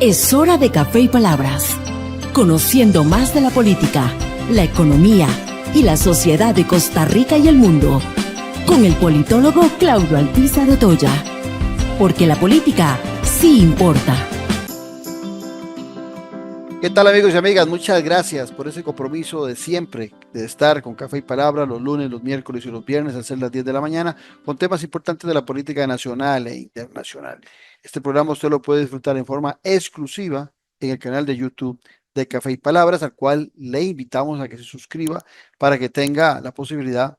Es hora de Café y Palabras, conociendo más de la política, la economía y la sociedad de Costa Rica y el mundo, con el politólogo Claudio Alpizar Otoya, porque la política sí importa. ¿Qué tal, amigos y amigas? Muchas gracias por ese compromiso de siempre, de estar con Café y Palabra los lunes, los miércoles y los viernes a ser las 10 de la mañana, con temas importantes de la política nacional e internacional. Este programa usted lo puede disfrutar en forma exclusiva en el canal de YouTube de Café y Palabras, al cual le invitamos a que se suscriba para que tenga la posibilidad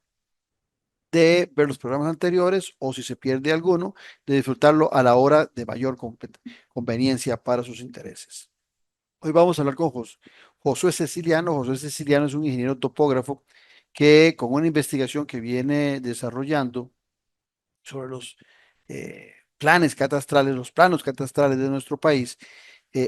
de ver los programas anteriores o, si se pierde alguno, de disfrutarlo a la hora de mayor conveniencia para sus intereses. Hoy vamos a hablar con Josué Ceciliano. Josué Ceciliano es un ingeniero topógrafo que, con una investigación que viene desarrollando sobre los los planos catastrales de nuestro país,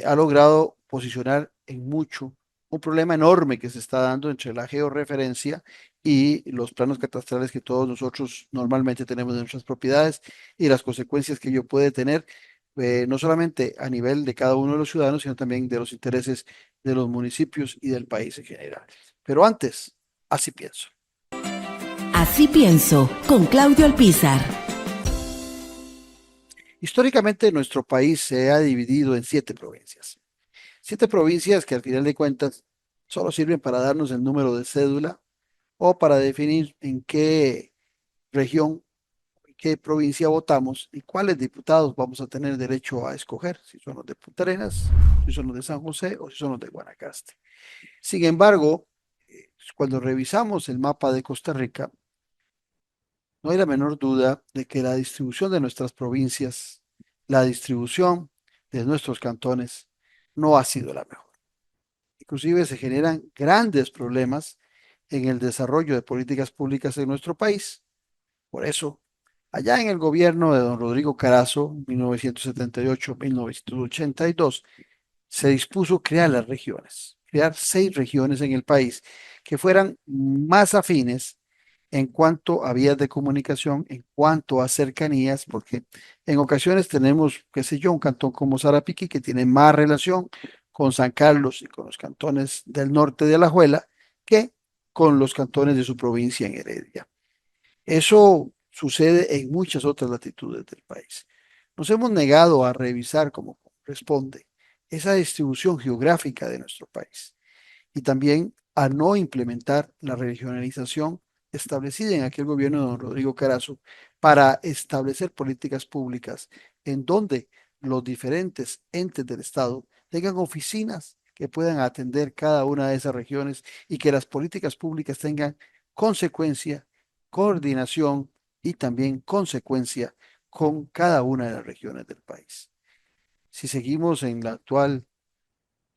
ha logrado posicionar en mucho un problema enorme que se está dando entre la georreferencia y los planos catastrales que todos nosotros normalmente tenemos de nuestras propiedades y las consecuencias que ello puede tener, no solamente a nivel de cada uno de los ciudadanos, sino también de los intereses de los municipios y del país en general. Pero antes, así pienso. Así pienso, con Claudio Alpizar. Históricamente, nuestro país se ha dividido en 7 provincias. 7 provincias que, al final de cuentas, solo sirven para darnos el número de cédula o para definir en qué región, en qué provincia votamos y cuáles diputados vamos a tener derecho a escoger, si son los de Punta Arenas, si son los de San José o si son los de Guanacaste. Sin embargo, cuando revisamos el mapa de Costa Rica, no hay la menor duda de que la distribución de nuestras provincias, la distribución de nuestros cantones, no ha sido la mejor. Inclusive se generan grandes problemas en el desarrollo de políticas públicas en nuestro país. Por eso, allá en el gobierno de don Rodrigo Carazo, 1978-1982, se dispuso crear las regiones, crear 6 regiones en el país que fueran más afines en cuanto a vías de comunicación, en cuanto a cercanías, porque en ocasiones tenemos, qué sé yo, un cantón como Sarapiquí que tiene más relación con San Carlos y con los cantones del norte de Alajuela que con los cantones de su provincia en Heredia. Eso sucede en muchas otras latitudes del país. Nos hemos negado a revisar como corresponde esa distribución geográfica de nuestro país y también a no implementar la regionalización establecida en aquel gobierno de don Rodrigo Carazo para establecer políticas públicas en donde los diferentes entes del Estado tengan oficinas que puedan atender cada una de esas regiones y que las políticas públicas tengan consecuencia, coordinación y también consecuencia con cada una de las regiones del país. Si seguimos en la actual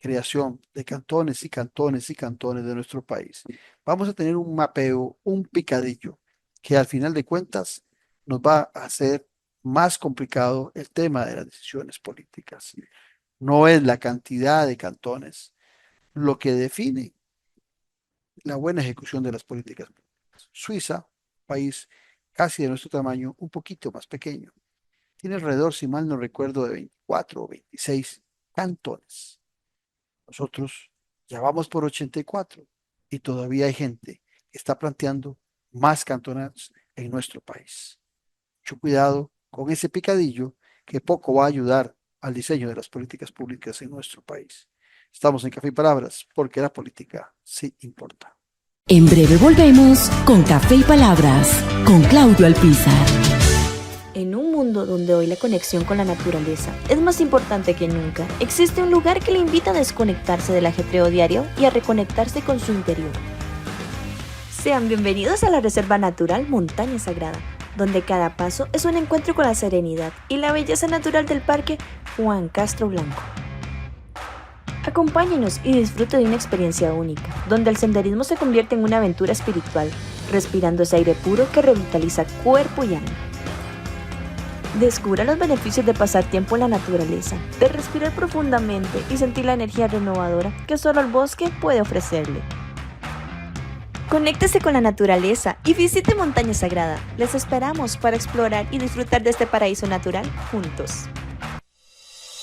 creación de cantones y cantones y cantones de nuestro país, vamos a tener un mapeo, un picadillo, que al final de cuentas nos va a hacer más complicado el tema de las decisiones políticas. No es la cantidad de cantones lo que define la buena ejecución de las políticas públicas. Suiza, país casi de nuestro tamaño, un poquito más pequeño, tiene alrededor, si mal no recuerdo, de 24 o 26 cantones. Nosotros ya vamos por 84 y todavía hay gente que está planteando más cantones en nuestro país. Mucho cuidado con ese picadillo que poco va a ayudar al diseño de las políticas públicas en nuestro país. Estamos en Café y Palabras porque la política sí importa. En breve volvemos con Café y Palabras, con Claudio Alpizar. En un mundo donde hoy la conexión con la naturaleza es más importante que nunca, existe un lugar que le invita a desconectarse del ajetreo diario y a reconectarse con su interior. Sean bienvenidos a la Reserva Natural Montaña Sagrada, donde cada paso es un encuentro con la serenidad y la belleza natural del Parque Juan Castro Blanco. Acompáñenos y disfrute de una experiencia única, donde el senderismo se convierte en una aventura espiritual, respirando ese aire puro que revitaliza cuerpo y alma. Descubra los beneficios de pasar tiempo en la naturaleza, de respirar profundamente y sentir la energía renovadora que solo el bosque puede ofrecerle. Conéctese con la naturaleza y visite Montaña Sagrada. Les esperamos para explorar y disfrutar de este paraíso natural juntos.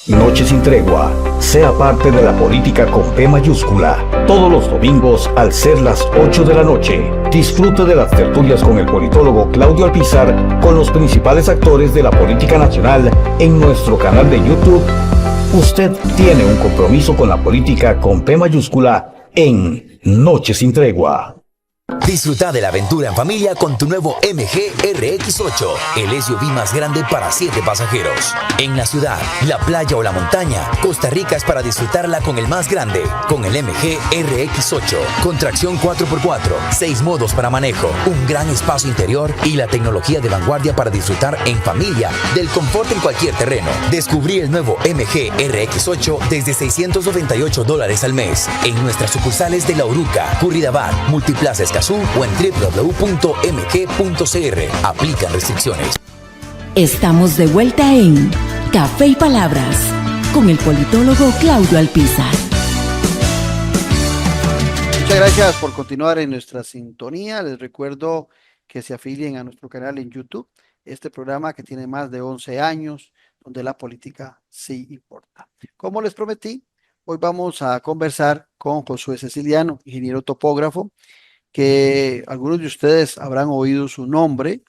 Noche sin tregua. Sea parte de la política con P mayúscula. Todos los domingos al ser las 8 de la noche. Disfrute de las tertulias con el politólogo Claudio Alpizar con los principales actores de la política nacional en nuestro canal de YouTube. Usted tiene un compromiso con la política con P mayúscula en Noche sin tregua. Disfruta de la aventura en familia con tu nuevo MG RX8, el SUV más grande para 7 pasajeros. En la ciudad, la playa o la montaña, Costa Rica es para disfrutarla con el más grande, con el MG RX8, con tracción 4x4, 6 modos para manejo, un gran espacio interior y la tecnología de vanguardia para disfrutar en familia del confort en cualquier terreno. Descubrí el nuevo MG RX8 desde $698 al mes en nuestras sucursales de La Uruca, Curridabat, Multiplaza Escazú o en www.mg.cr. Aplican restricciones. Estamos de vuelta en Café y Palabras con el politólogo Claudio Alpizar. Muchas gracias por continuar en nuestra sintonía. Les recuerdo que se afilien a nuestro canal en YouTube. Este programa que tiene más de 11 años, donde la política sí importa. Como les prometí, hoy vamos a conversar con Josué Ceciliano, ingeniero topógrafo, que algunos de ustedes habrán oído su nombre,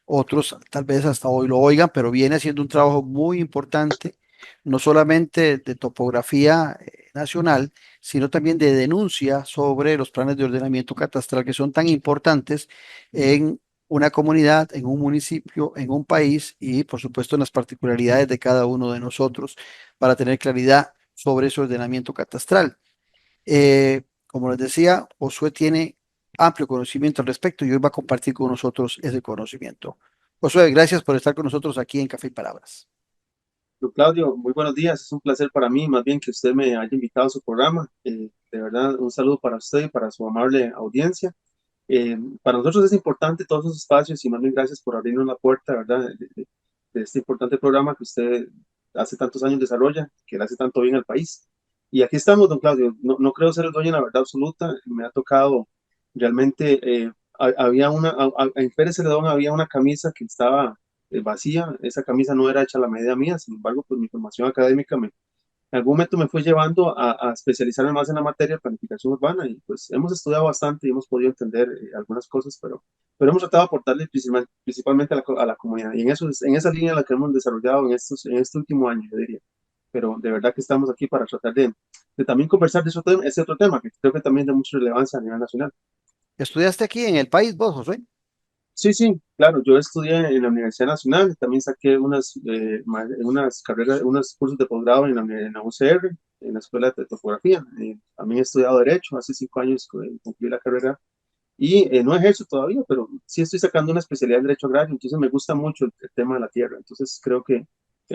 otros tal vez hasta hoy lo oigan, pero viene haciendo un trabajo muy importante, no solamente de topografía nacional, sino también de denuncia sobre los planes de ordenamiento catastral que son tan importantes en una comunidad, en un municipio, en un país y por supuesto en las particularidades de cada uno de nosotros para tener claridad sobre ese ordenamiento catastral. Como les decía, Josué tiene amplio conocimiento al respecto y hoy va a compartir con nosotros ese conocimiento. Josué, gracias por estar con nosotros aquí en Café y Palabras. Don Claudio, muy buenos días. Es un placer para mí, más bien que usted me haya invitado a su programa. De verdad, un saludo para usted y para su amable audiencia. Para nosotros es importante todos esos espacios y más bien gracias por abrirnos la puerta, ¿verdad? De este importante programa que usted hace tantos años desarrolla, que le hace tanto bien al país. Y aquí estamos, don Claudio. No creo ser el dueño de la verdad absoluta. Me ha tocado realmente, en Pérez Celedón había una camisa que estaba vacía. Esa camisa no era hecha a la medida mía. Sin embargo, pues mi formación académica en algún momento me fue llevando a especializarme más en la materia de planificación urbana y pues hemos estudiado bastante y hemos podido entender algunas cosas, pero hemos tratado de aportarle principalmente a la comunidad y en esa línea la que hemos desarrollado en este último año, yo diría. Pero de verdad que estamos aquí para tratar de también conversar de ese otro tema que creo que también es de mucha relevancia a nivel nacional. ¿Estudiaste aquí en el país vos, Josué? Sí, sí, claro, yo estudié en la Universidad Nacional, también saqué unas carreras, unos cursos de posgrado en la UCR, en la Escuela de Topografía. También he estudiado Derecho, hace 5 años concluí la carrera y no ejerzo todavía, pero sí estoy sacando una especialidad en Derecho Agrario, entonces me gusta mucho el tema de la tierra, entonces creo que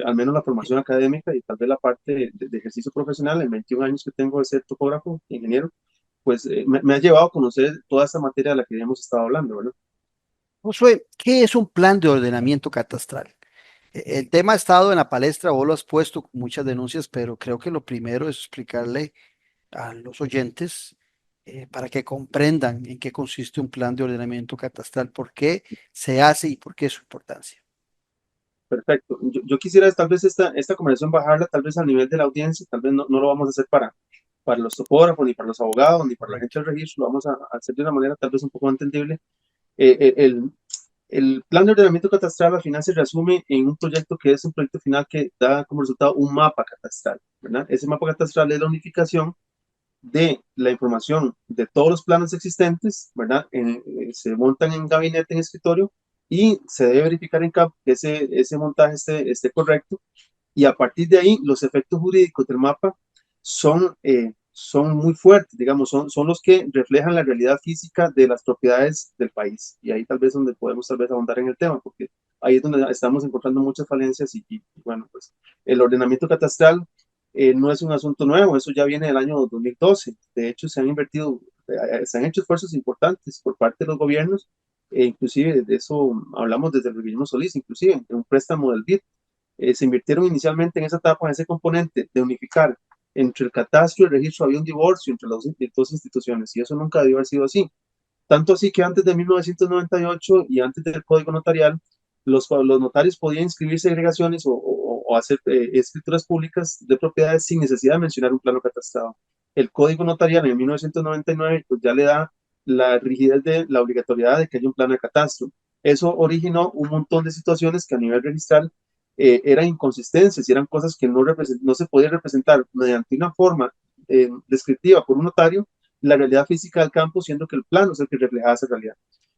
al menos la formación académica y tal vez la parte de ejercicio profesional, en 21 años que tengo de ser topógrafo, ingeniero, pues me ha llevado a conocer toda esta materia de la que hemos estado hablando, ¿verdad? Josué, ¿qué es un plan de ordenamiento catastral? El tema ha estado en la palestra, vos lo has puesto con muchas denuncias, pero creo que lo primero es explicarle a los oyentes para que comprendan en qué consiste un plan de ordenamiento catastral, por qué se hace y por qué es su importancia. Perfecto. Yo quisiera tal vez esta conversación bajarla tal vez al nivel de la audiencia, tal vez no lo vamos a hacer para los topógrafos, ni para los abogados, ni para la gente del registro, lo vamos a hacer de una manera tal vez un poco entendible. Eh, eh, el, el plan de ordenamiento catastral al final se resume en un proyecto que es un proyecto final que da como resultado un mapa catastral, ¿verdad? Ese mapa catastral es la unificación de la información de todos los planos existentes, ¿verdad? Se montan en gabinete, en escritorio, y se debe verificar en campo que ese montaje esté correcto, y a partir de ahí los efectos jurídicos del mapa son muy fuertes, digamos, son los que reflejan la realidad física de las propiedades del país, y ahí tal vez donde podemos tal vez ahondar en el tema, porque ahí es donde estamos encontrando muchas falencias y bueno, pues el ordenamiento catastral no es un asunto nuevo, eso ya viene del año 2012. De hecho, se han hecho esfuerzos importantes por parte de los gobiernos, inclusive de eso hablamos desde el Guillermo Solís, inclusive en un préstamo del BID. Se invirtieron inicialmente en esa etapa, en ese componente de unificar entre el catastro y el registro. Había un divorcio entre las dos instituciones y eso nunca debió haber sido así. Tanto así que antes de 1998 y antes del Código Notarial, los notarios podían inscribir segregaciones o o hacer escrituras públicas de propiedades sin necesidad de mencionar un plano catastrado. El Código Notarial en 1999 pues, ya le da la rigidez de la obligatoriedad de que haya un plano de catastro. Eso originó un montón de situaciones que a nivel registral eran inconsistencias y eran cosas que no se podía representar mediante una forma descriptiva por un notario la realidad física del campo, siendo que el plano es el que reflejaba esa realidad.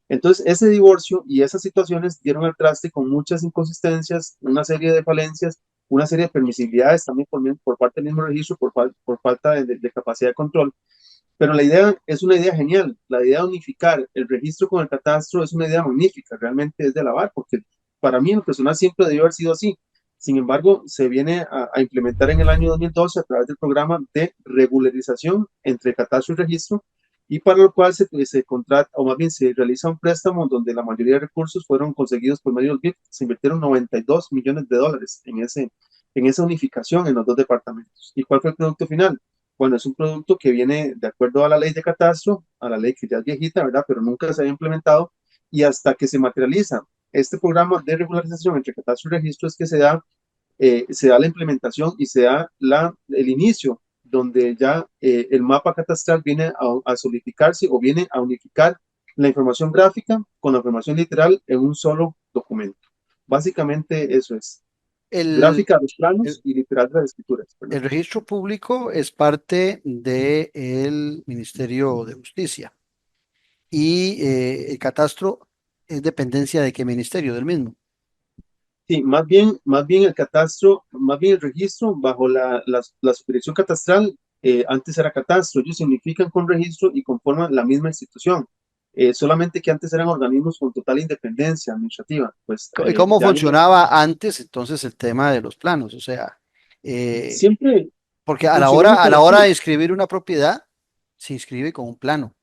Entonces, ese divorcio y esas situaciones dieron al traste con muchas inconsistencias, una serie de falencias, una serie de permisibilidades también por parte del mismo registro, por falta de capacidad de control. Pero la idea es una idea genial. La idea de unificar el registro con el catastro es una idea magnífica, realmente es de alabar, porque para mí en lo personal siempre debió haber sido así. Sin embargo, se viene a implementar en el año 2012 a través del programa de regularización entre catastro y registro, y para lo cual se contrata, o más bien se realiza un préstamo donde la mayoría de recursos fueron conseguidos por medio del BID. Se invirtieron $92 millones en esa unificación en los dos departamentos. ¿Y cuál fue el producto final? Bueno, es un producto que viene de acuerdo a la ley de catastro, a la ley que ya es viejita, ¿verdad? Pero nunca se había implementado, y hasta que se materializa este programa de regularización entre catastro y registro es que se da la implementación y se da el inicio, donde ya el mapa catastral viene a solidificarse o viene a unificar la información gráfica con la información literal en un solo documento. Básicamente eso es. Gráfica de los planos y literal de las escrituras. Perdón. El registro público es parte del Ministerio de Justicia y el catastro es dependencia de qué ministerio, del mismo. Sí, más bien el catastro, más bien el registro bajo la subdirección catastral, antes era catastro, ellos se unifican con registro y conforman la misma institución. Solamente que antes eran organismos con total independencia administrativa. Pues, ¿Y cómo funcionaba antes entonces el tema de los planos? O sea, siempre porque a funcionó muy la hora parecido. de inscribir una propiedad, se inscribe con un plano.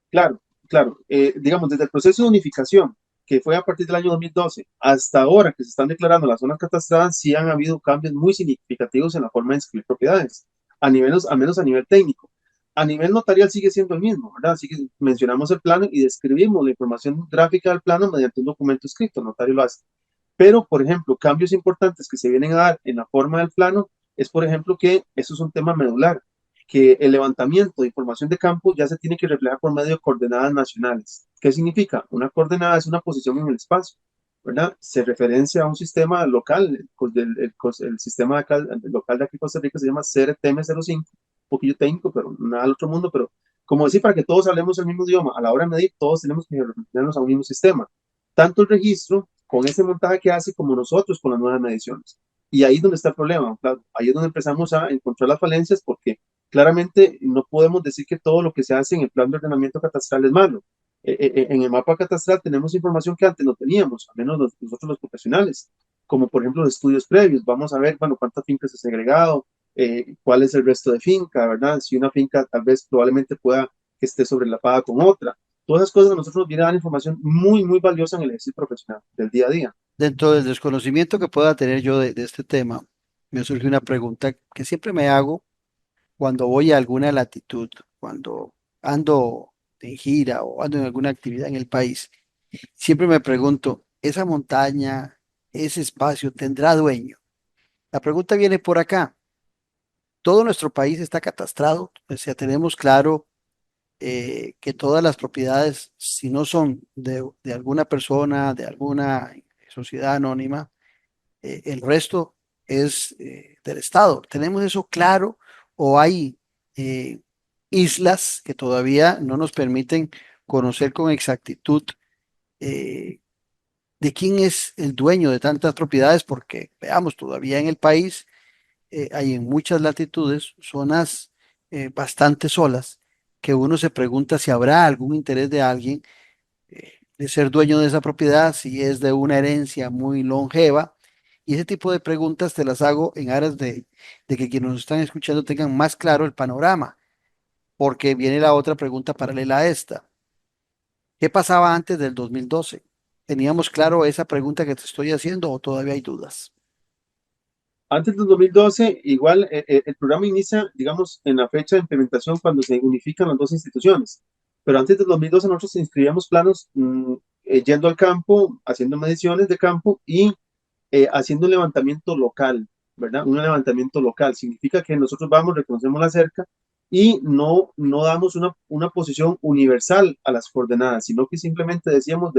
Claro, claro. Digamos, desde el proceso de unificación, que fue a partir del año 2012, hasta ahora que se están declarando las zonas catastradas, sí han habido cambios muy significativos en la forma de inscribir propiedades, al menos a nivel técnico. A nivel notarial sigue siendo el mismo, ¿verdad? Así que mencionamos el plano y describimos la información gráfica del plano mediante un documento escrito, el notario lo hace. Pero, por ejemplo, cambios importantes que se vienen a dar en la forma del plano es, por ejemplo, que eso es un tema medular, que el levantamiento de información de campo ya se tiene que reflejar por medio de coordenadas nacionales. ¿Qué significa? Una coordenada es una posición en el espacio, ¿verdad? Se referencia a un sistema local, el sistema local de aquí en Costa Rica se llama CRTM05, un poquillo técnico, pero nada al otro mundo, pero como decir, para que todos hablemos el mismo idioma, a la hora de medir, todos tenemos que referirnos a un mismo sistema. Tanto el registro, con ese montaje que hace, como nosotros con las nuevas mediciones. Y ahí es donde está el problema, claro. Ahí es donde empezamos a encontrar las falencias, porque claramente no podemos decir que todo lo que se hace en el plan de ordenamiento catastral es malo. En el mapa catastral tenemos información que antes no teníamos, al menos nosotros los profesionales, como por ejemplo los estudios previos. Vamos a ver, bueno, cuántas fincas se ha segregado, cuál es el resto de finca, ¿verdad? Si una finca tal vez probablemente pueda que esté sobrelapada con otra. Todas esas cosas a nosotros nos vienen a dar información muy, muy valiosa en el ejercicio profesional del día a día. Dentro del desconocimiento que pueda tener yo de este tema, me surge una pregunta que siempre me hago cuando voy a alguna latitud, cuando ando en gira o ando en alguna actividad en el país. Siempre me pregunto, ¿esa montaña, ese espacio tendrá dueño? La pregunta viene por acá. Todo nuestro país está catastrado, o sea, tenemos claro que todas las propiedades, si no son de alguna persona, de alguna sociedad anónima, el resto es del Estado. ¿Tenemos eso claro o hay eh, islas que todavía no nos permiten conocer con exactitud eh, de quién es el dueño de tantas propiedades? Porque veamos, todavía en el país hay en muchas latitudes zonas bastante solas que uno se pregunta si habrá algún interés de alguien de ser dueño de esa propiedad, si es de una herencia muy longeva. Y ese tipo de preguntas te las hago en aras de que quienes nos están escuchando tengan más claro el panorama, porque viene la otra pregunta paralela a esta. ¿Qué pasaba antes del 2012? ¿Teníamos claro esa pregunta que te estoy haciendo o todavía hay dudas? Antes del 2012, igual el programa inicia, digamos, en la fecha de implementación cuando se unifican las dos instituciones. Pero antes del 2012 nosotros inscribíamos planos yendo al campo, haciendo mediciones de campo y haciendo un levantamiento local, ¿verdad? Un levantamiento local significa que nosotros vamos, reconocemos la cerca y no damos una posición universal a las coordenadas, sino que simplemente decíamos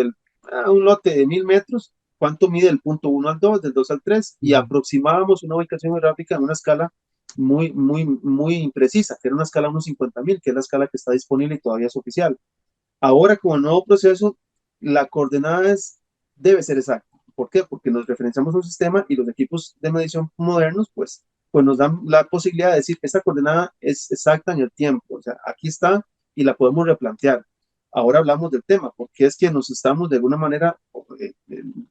un lote de 1000 metros, cuánto mide el punto 1 al 2, del 2 al 3, y aproximábamos una ubicación geográfica en una escala muy, muy, muy imprecisa, que era una escala 1.50.000, que es la escala que está disponible y todavía es oficial. Ahora, con el nuevo proceso, la coordenada debe ser exacta. ¿Por qué? Porque nos referenciamos a un sistema y los equipos de medición modernos, pues nos dan la posibilidad de decir, esta coordenada es exacta en el tiempo. O sea, aquí está y la podemos replantear. Ahora hablamos del tema, porque es que nos estamos de alguna manera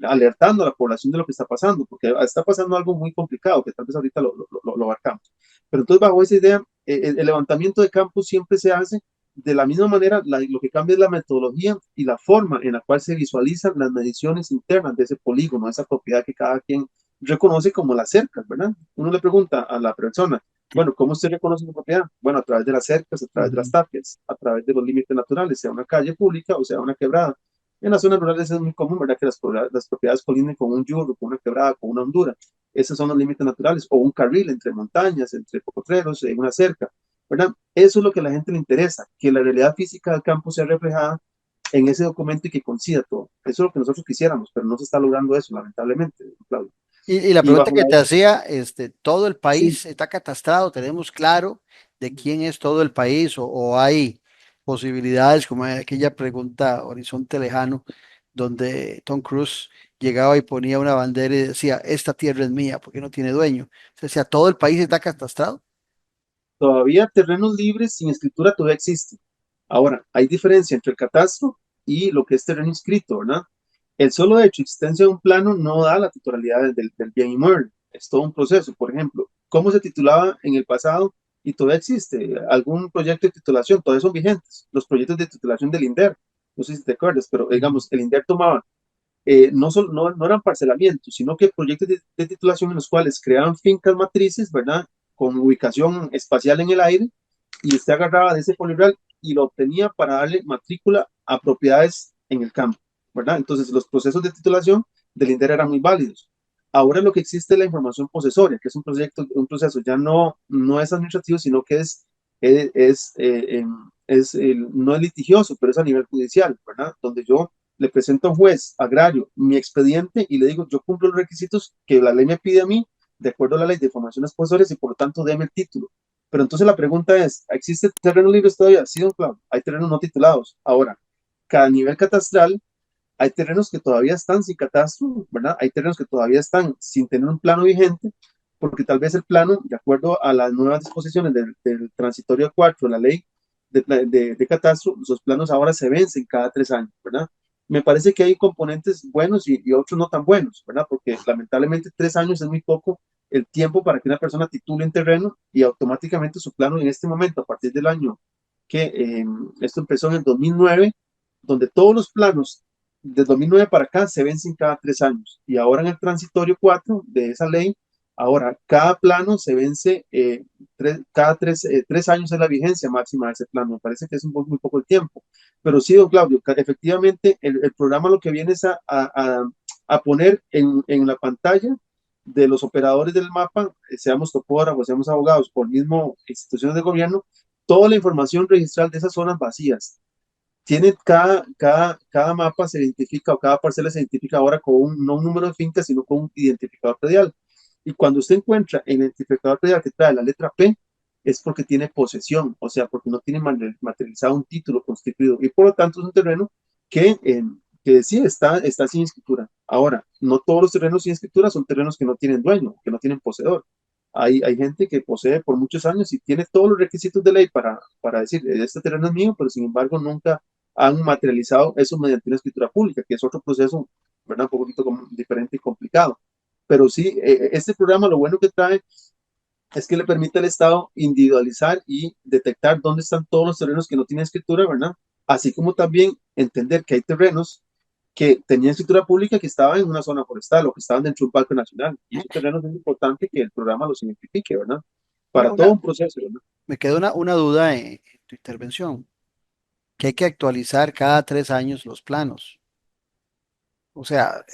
alertando a la población de lo que está pasando, porque está pasando algo muy complicado, que tal vez ahorita lo abarcamos. Pero entonces, bajo esa idea, el levantamiento de campos siempre se hace de la misma manera. Lo que cambia es la metodología y la forma en la cual se visualizan las mediciones internas de ese polígono, esa propiedad que cada quien reconoce como las cercas, ¿verdad? Uno le pregunta a la persona, bueno, ¿cómo usted reconoce su propiedad? Bueno, a través de las cercas, a través de las tapias, a través de los límites naturales, sea una calle pública o sea una quebrada. En las zonas rurales es muy común, ¿verdad? Que las propiedades colindan con un yurro, con una quebrada, con una hondura. Esos son los límites naturales. O un carril entre montañas, entre potreros, en una cerca, ¿verdad? Eso es lo que a la gente le interesa, que la realidad física del campo sea reflejada en ese documento y que coincida todo. Eso es lo que nosotros quisiéramos, pero no se está logrando eso, lamentablemente, Claudio. Y la Y pregunta bajo que la... te hacía, todo el Sí, país está catastrado, tenemos claro de quién es todo el país o hay posibilidades, como aquella pregunta Horizonte Lejano, donde Tom Cruise llegaba y ponía una bandera y decía, esta tierra es mía, porque no tiene dueño. O sea, todo el país está catastrado. todavía terrenos libres sin escritura todavía existen. Ahora, hay diferencia entre el catastro y lo que es terreno inscrito, ¿verdad? El solo hecho de existencia de un plano no da la titularidad del bien inmueble. Es todo un proceso. Por ejemplo, ¿cómo se titulaba en el pasado y todavía existe? Algún proyecto de titulación, todavía son vigentes. Los proyectos de titulación del INDER, no sé si te acuerdas, pero digamos, el INDER tomaba, no eran parcelamientos, sino que proyectos de titulación en los cuales creaban fincas matrices, ¿verdad? Con ubicación espacial en el aire, y usted agarraba de ese polirural y lo obtenía para darle matrícula a propiedades en el campo, ¿verdad? Entonces, los procesos de titulación del INDER eran muy válidos. Ahora lo que existe es la información posesoria, que es un proceso ya no es administrativo, sino que no es litigioso, pero es a nivel judicial, ¿verdad? Donde yo le presento a un juez agrario mi expediente y le digo, yo cumplo los requisitos que la ley me pide a mí, de acuerdo a la ley de formaciones posesorias, y por lo tanto deme el título. Pero entonces la pregunta es, ¿existe terrenos libres todavía? Sí, don Claudio, hay terrenos no titulados. Ahora, cada nivel catastral, hay terrenos que todavía están sin catastro, ¿verdad? Hay terrenos que todavía están sin tener un plano vigente, porque tal vez el plano, de acuerdo a las nuevas disposiciones del transitorio 4, la ley de catastro, los planos ahora se vencen cada 3 años, ¿verdad? Me parece que hay componentes buenos y otros no tan buenos, ¿verdad? Porque lamentablemente 3 años es muy poco el tiempo para que una persona titule un terreno y automáticamente su plano en este momento, a partir del año que esto empezó en el 2009, donde todos los planos de 2009 para acá se vencen cada 3 años. Y ahora en el transitorio 4 de esa ley, ahora cada plano se vence cada 3 años es la vigencia máxima de ese plano. Me parece que es muy poco el tiempo. Pero sí, don Claudio, efectivamente el programa lo que viene es a poner en la pantalla de los operadores del mapa, seamos topógrafos, seamos abogados o mismo instituciones de gobierno, toda la información registral de esas zonas vacías. Tiene cada mapa se identifica o cada parcela se identifica ahora con no un número de fincas, sino con un identificador predial. Y cuando usted encuentra el identificador predial que trae la letra P, es porque tiene posesión, o sea, porque no tiene materializado un título constituido. Y por lo tanto es un terreno que sí está sin escritura. Ahora, no todos los terrenos sin escritura son terrenos que no tienen dueño, que no tienen poseedor. Hay gente que posee por muchos años y tiene todos los requisitos de ley para decir, este terreno es mío, pero sin embargo nunca han materializado eso mediante una escritura pública, que es otro proceso, ¿verdad? Un poquito diferente y complicado. Pero sí, este programa lo bueno que trae es que le permite al Estado individualizar y detectar dónde están todos los terrenos que no tienen escritura, ¿verdad? Así como también entender que hay terrenos que tenían escritura pública que estaban en una zona forestal o que estaban dentro de un parque nacional. Y esos terrenos es importante que el programa los identifique, ¿verdad? Para todo un proceso, ¿verdad? Me queda una duda en tu intervención, que hay que actualizar cada 3 años los planos. O sea,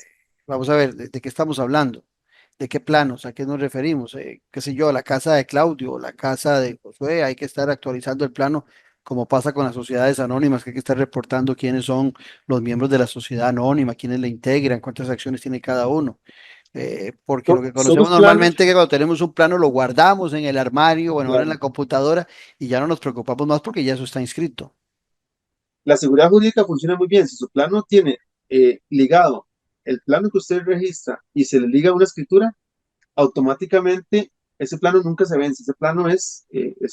vamos a ver, ¿de qué estamos hablando? ¿De qué planos? ¿A qué nos referimos? Qué sé yo, la casa de Claudio, la casa de Josué, hay que estar actualizando el plano, como pasa con las sociedades anónimas, que hay que estar reportando quiénes son los miembros de la sociedad anónima, quiénes la integran, cuántas acciones tiene cada uno. Porque lo que Son conocemos los planos. normalmente es que cuando tenemos un plano lo guardamos en el armario, bueno, ahora en Claro. la computadora, y ya no nos preocupamos más porque ya eso está inscrito. La seguridad jurídica funciona muy bien. Si su plano tiene ligado el plano que usted registra y se le liga una escritura, automáticamente ese plano nunca se vence. Ese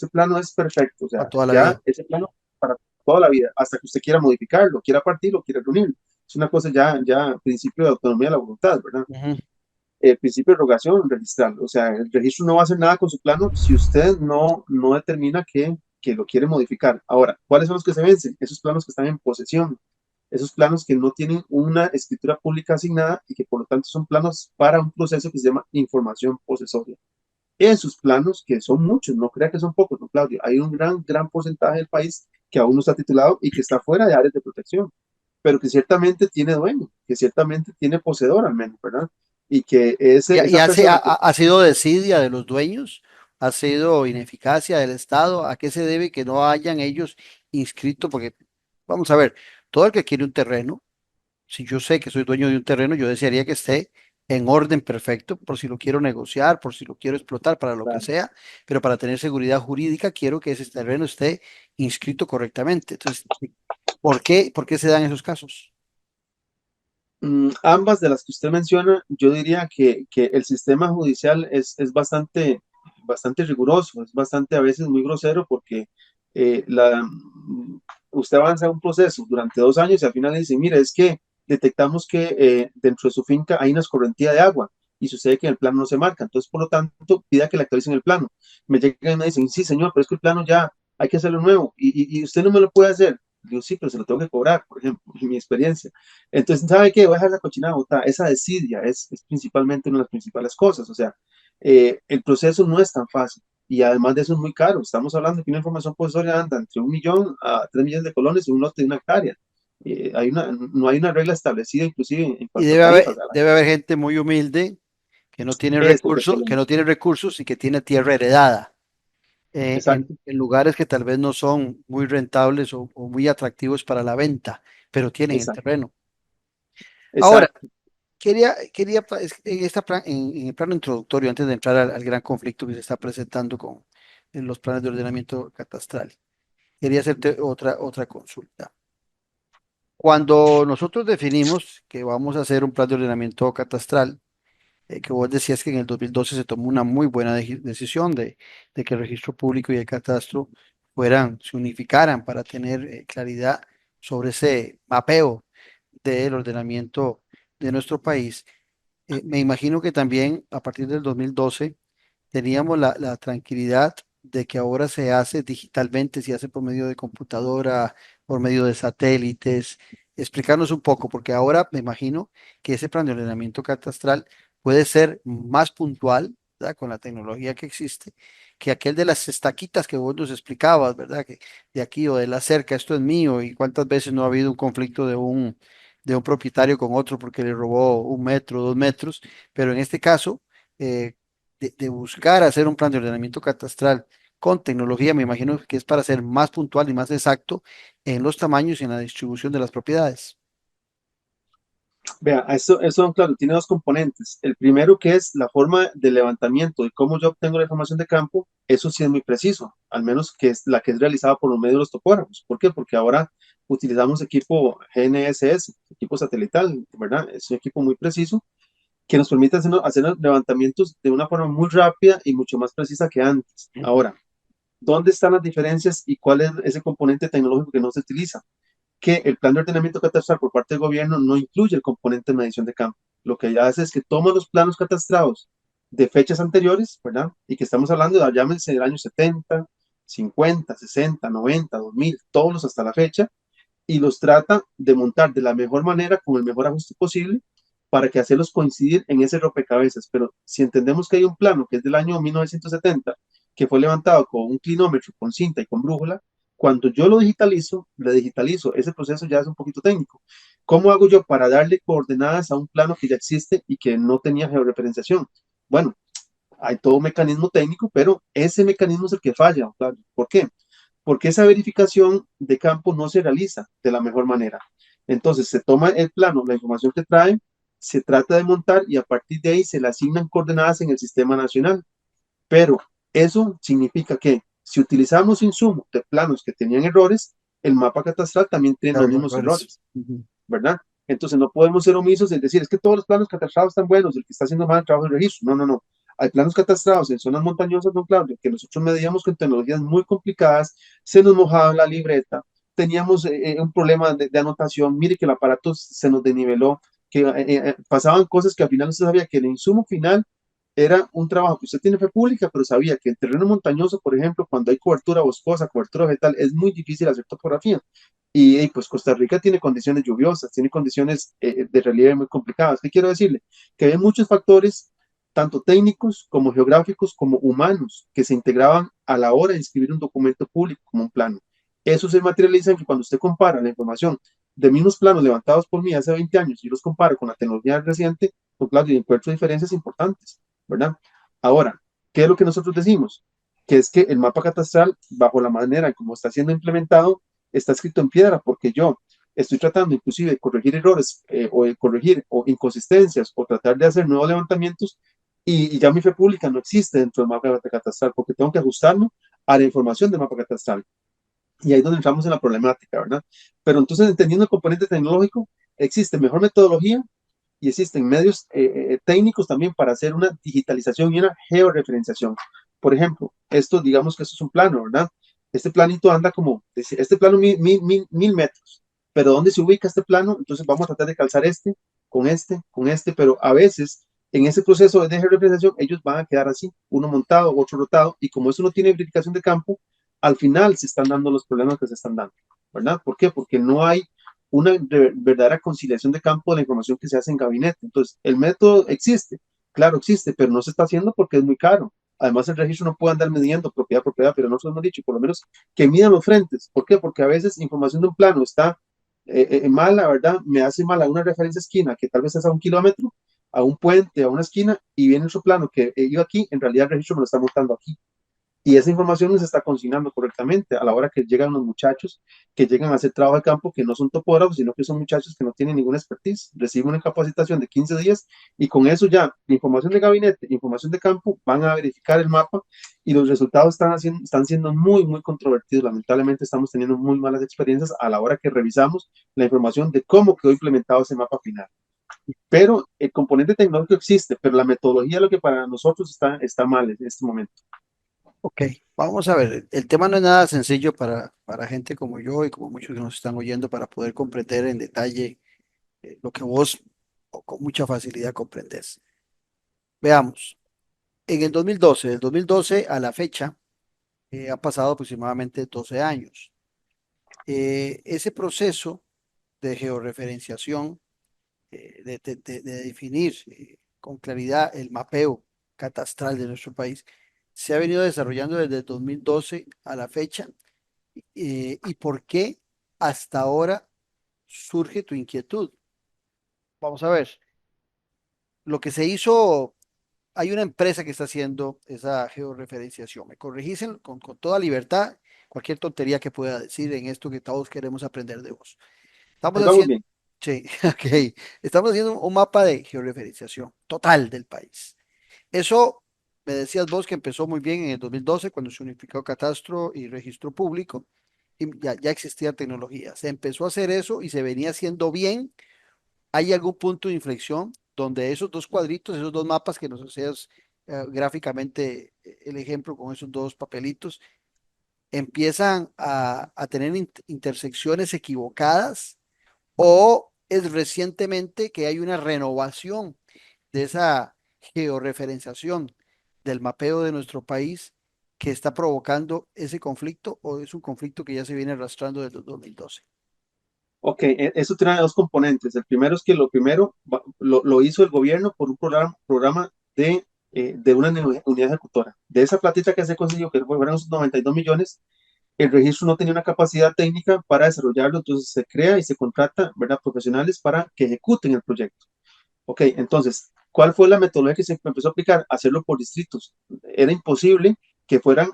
plano es perfecto. O Para sea, toda la ya vida. ese plano para toda la vida, hasta que usted quiera modificarlo, quiera partirlo, quiera reunirlo. Es una cosa ya principio de autonomía de la voluntad, ¿verdad? Ujú. El principio de rogación, registrarlo. O sea, el registro no va a hacer nada con su plano si usted no determina que lo quiere modificar. Ahora, ¿cuáles son los que se vencen? Esos planos que están en posesión, esos planos que no tienen una escritura pública asignada y que por lo tanto son planos para un proceso que se llama información posesoria. Esos planos, que son muchos, no crea que son pocos, no, Claudio, hay un gran porcentaje del país que aún no está titulado y que está fuera de áreas de protección, pero que ciertamente tiene dueño, que ciertamente tiene poseedor al menos, ¿verdad? Y que Y esa persona que ha sido desidia de los dueños, ha sido ineficacia del Estado. ¿A qué se debe que no hayan ellos inscrito? Porque, vamos a ver, todo el que quiere un terreno, si yo sé que soy dueño de un terreno, yo desearía que esté en orden perfecto, por si lo quiero negociar, por si lo quiero explotar, para lo que sea, pero para tener seguridad jurídica quiero que ese terreno esté inscrito correctamente. Entonces, ¿por qué se dan esos casos? ambas de las que usted menciona, yo diría que el sistema judicial es bastante riguroso, es bastante a veces muy grosero porque usted avanza un proceso durante 2 años y al final le dice, mire, es que detectamos que dentro de su finca hay una escorrentía de agua y sucede que en el plano no se marca, entonces por lo tanto pida que le actualicen el plano. Me llegan y me dicen, sí señor, pero es que el plano ya hay que hacerlo nuevo y usted no me lo puede hacer. Digo, sí, pero se lo tengo que cobrar, por ejemplo, en mi experiencia. Entonces, ¿sabe qué? Voy a dejar esa cochinada botada. Esa desidia es principalmente una de las principales cosas. O sea, el proceso no es tan fácil y además de eso es muy caro. Estamos hablando que una información posesoria anda entre 1 millón a 3 millones de colones en un lote de una hectárea. No hay una regla establecida, inclusive en Y cuanto a tarifas. debe haber gente muy humilde Ese es el que problema. no tiene recursos y que tiene tierra heredada Exacto, en lugares que tal vez no son muy rentables o muy atractivos para la venta, pero tienen el exacto, terreno. Ahora, exacto. en el plano introductorio, antes de entrar al gran conflicto que se está presentando con los planes de ordenamiento catastral, quería hacerte otra consulta. Cuando nosotros definimos que vamos a hacer un plan de ordenamiento catastral, que vos decías que en el 2012 se tomó una muy buena decisión de que el registro público y el catastro se unificaran para tener claridad sobre ese mapeo del ordenamiento de nuestro país. Me imagino que también a partir del 2012 teníamos la tranquilidad de que ahora se hace digitalmente, se hace por medio de computadora, por medio de satélites. Explicarnos un poco, porque ahora me imagino que ese plan de ordenamiento catastral puede ser más puntual, ¿verdad? Con la tecnología que existe, que aquel de las estaquitas que vos nos explicabas, ¿verdad? Que de aquí o de la cerca, esto es mío, y cuántas veces no ha habido un conflicto de un propietario con otro porque le robó 1 metro, 2 metros, pero en este caso, eh, de buscar hacer un plan de ordenamiento catastral con tecnología, me imagino que es para ser más puntual y más exacto en los tamaños y en la distribución de las propiedades. Vea, eso, claro, tiene dos componentes. El primero que es la forma de levantamiento de cómo yo obtengo la información de campo, eso sí es muy preciso, al menos que es la que es realizada por los medios de los topógrafos. ¿Por qué? Porque ahora utilizamos equipo GNSS, equipo satelital, ¿verdad? Es un equipo muy preciso que nos permite hacer los levantamientos de una forma muy rápida y mucho más precisa que antes. Ujú. Ahora, ¿dónde están las diferencias y cuál es ese componente tecnológico que no se utiliza? Que el plan de ordenamiento catastral por parte del gobierno no incluye el componente de medición de campo. Lo que ya hace es que toma los planos catastrados de fechas anteriores, ¿verdad? Y que estamos hablando de, llámense, del año 70, 50, 60, 90, 2000, todos los hasta la fecha, y los trata de montar de la mejor manera, con el mejor ajuste posible, para que hacerlos coincidir en ese rompecabezas. Pero si entendemos que hay un plano que es del año 1970, que fue levantado con un clinómetro, con cinta y con brújula, cuando yo lo digitalizo, le digitalizo, ese proceso ya es un poquito técnico. ¿Cómo hago yo para darle coordenadas a un plano que ya existe y que no tenía georreferenciación? Bueno, hay todo un mecanismo técnico, pero ese mecanismo es el que falla. Claro. ¿Por qué? Porque esa verificación de campo no se realiza de la mejor manera. Entonces se toma el plano, la información que trae, se trata de montar y a partir de ahí se le asignan coordenadas en el sistema nacional. Pero eso significa que si utilizamos insumos de planos que tenían errores, el mapa catastral también tiene los Claro, mismos errores. errores, ¿verdad? Entonces no podemos ser omisos en decir, es que todos los planos catastrales están buenos, el que está haciendo mal el trabajo de registro. No, no, no. Hay planos catastrados en zonas montañosas, don Claudio, que nosotros medíamos con tecnologías muy complicadas, se nos mojaba la libreta, teníamos un problema de anotación, mire que el aparato se nos desniveló, que pasaban cosas que al final usted sabía que el insumo final era un trabajo que usted tiene fe pública, pero sabía que en terreno montañoso, por ejemplo, cuando hay cobertura boscosa, cobertura vegetal, es muy difícil hacer topografía. Y pues Costa Rica tiene condiciones lluviosas, tiene condiciones de relieve muy complicadas. ¿Qué quiero decirle? Que hay muchos factores, tanto técnicos como geográficos, como humanos, que se integraban a la hora de escribir un documento público como un plano. Eso se materializa en que cuando usted compara la información de mismos planos levantados por mí hace 20 años y los compara con la tecnología reciente, pues claro, y encuentro diferencias importantes, ¿verdad? Ahora, ¿qué es lo que nosotros decimos? Que es que el mapa catastral, bajo la manera en cómo está siendo implementado, está escrito en piedra, porque yo estoy tratando inclusive de corregir errores o de corregir o inconsistencias o tratar de hacer nuevos levantamientos y ya mi fe pública no existe dentro del mapa catastral porque tengo que ajustarlo a la información del mapa catastral. Y ahí es donde entramos en la problemática, ¿verdad? Pero entonces, entendiendo el componente tecnológico, existe mejor metodología y existen medios técnicos también para hacer una digitalización y una georreferenciación. Por ejemplo, esto, digamos que esto es un plano, ¿verdad? Este planito anda como, este plano 1000 metros, pero ¿dónde se ubica este plano? Entonces vamos a tratar de calzar con este, pero a veces en ese proceso de georreferenciación ellos van a quedar así, uno montado, otro rotado, y como eso no tiene verificación de campo, al final se están dando los problemas que se están dando, ¿verdad? ¿Por qué? Porque no hay una verdadera conciliación de campo de la información que se hace en gabinete. Entonces, el método existe, claro, existe, pero no se está haciendo porque es muy caro. Además, el registro no puede andar midiendo propiedad a propiedad, pero nosotros hemos dicho, por lo menos, que midan los frentes. ¿Por qué? Porque a veces información de un plano está mala, ¿verdad? Me hace mal a una referencia esquina que tal vez es a 1 kilómetro, a un puente, a una esquina, y viene otro plano que iba aquí, en realidad el registro me lo está montando aquí. Y esa información no se está consignando correctamente a la hora que llegan los muchachos que llegan a hacer trabajo de campo, que no son topógrafos, sino que son muchachos que no tienen ninguna expertise, reciben una capacitación de 15 días y con eso ya, información de gabinete, información de campo, van a verificar el mapa y los resultados están siendo muy, muy controvertidos. Lamentablemente estamos teniendo muy malas experiencias a la hora que revisamos la información de cómo quedó implementado ese mapa final. Pero el componente tecnológico existe, pero la metodología es lo que para nosotros está mal en este momento. Ok, vamos a ver, el tema no es nada sencillo para gente como yo y como muchos que nos están oyendo para poder comprender en detalle lo que vos con mucha facilidad comprendés. Veamos, en el 2012, del 2012 a la fecha, han pasado aproximadamente 12 años. Ese proceso de georreferenciación, de definir con claridad el mapeo catastral de nuestro país, se ha venido desarrollando desde el 2012 a la fecha. ¿Y por qué hasta ahora surge tu inquietud? Vamos a ver, lo que se hizo, hay una empresa que está haciendo esa georreferenciación. Me corregís con toda libertad cualquier tontería que pueda decir en esto que todos queremos aprender de vos. Estamos Ahí vamos haciendo, bien. sí, ok, estamos haciendo un mapa de georreferenciación total del país. Eso me decías vos que empezó muy bien en el 2012 cuando se unificó catastro y registro público y ya existía tecnología. Se empezó a hacer eso y se venía haciendo bien. ¿Hay algún punto de inflexión donde esos dos cuadritos, esos dos mapas que nos hacías gráficamente el ejemplo con esos dos papelitos, empiezan a tener intersecciones equivocadas o es recientemente que hay una renovación de esa georreferenciación del mapeo de nuestro país que está provocando ese conflicto o es un conflicto que ya se viene arrastrando desde el 2012? Ok, eso tiene dos componentes. El primero es que lo primero lo hizo el gobierno por un programa de una unidad ejecutora. De esa platita que se consiguió, que fueron esos 92 millones, el registro no tenía una capacidad técnica para desarrollarlo, entonces se crea y se contrata, ¿verdad?, profesionales para que ejecuten el proyecto. Ok, entonces, ¿cuál fue la metodología que se empezó a aplicar? Hacerlo por distritos. Era imposible que fueran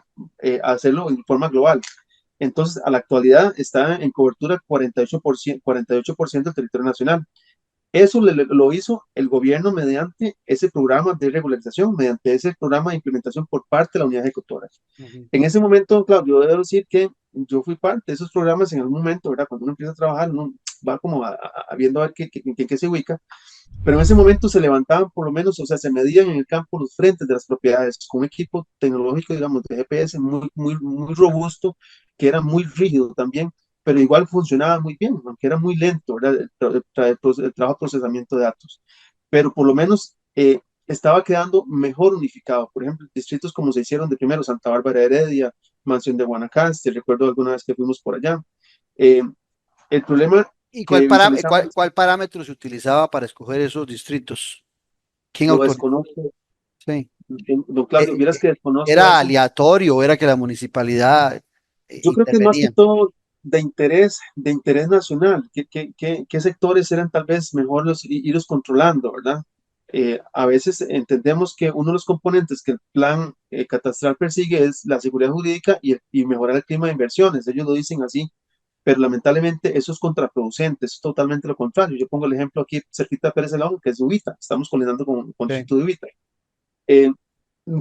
hacerlo en forma global. Entonces, a la actualidad está en cobertura 48% del territorio nacional. Eso lo hizo el gobierno mediante ese programa de regularización, mediante ese programa de implementación por parte de la unidad ejecutora. Ujú. En ese momento, Claudio, debo decir que yo fui parte de esos programas en algún momento, ¿verdad? Cuando uno empieza a trabajar, uno va como viendo a ver qué se ubica, pero en ese momento se levantaban por lo menos, o sea, se medían en el campo los frentes de las propiedades con un equipo tecnológico, digamos, de GPS muy robusto, que era muy rígido también, pero igual funcionaba muy bien, aunque era muy lento, ¿verdad? El trabajo de procesamiento de datos. Pero por lo menos estaba quedando mejor unificado. Por ejemplo, distritos como se hicieron de primero, Santa Bárbara de Heredia, Mansión de Guanacaste, recuerdo alguna vez que fuimos por allá. Eh, el problema ¿Y que visualizamos, cuál parámetro se utilizaba para escoger esos distritos? ¿Quién lo autorizó? desconozco, Sí. don Claudio, vieras que desconozco ¿Era eso. aleatorio o era que la municipalidad Yo creo que es más que intervenía? todo de interés nacional. ¿Qué sectores eran tal vez mejor irlos controlando, ¿verdad? A veces entendemos que uno de los componentes que el plan catastral persigue es la seguridad jurídica y mejorar el clima de inversiones. Ellos lo dicen así, pero lamentablemente eso es contraproducente, es totalmente lo contrario. Yo pongo el ejemplo aquí cerquita de Pérez León, que es de Ubita. Estamos colindando con el Sí. distrito de Ubita. Eh,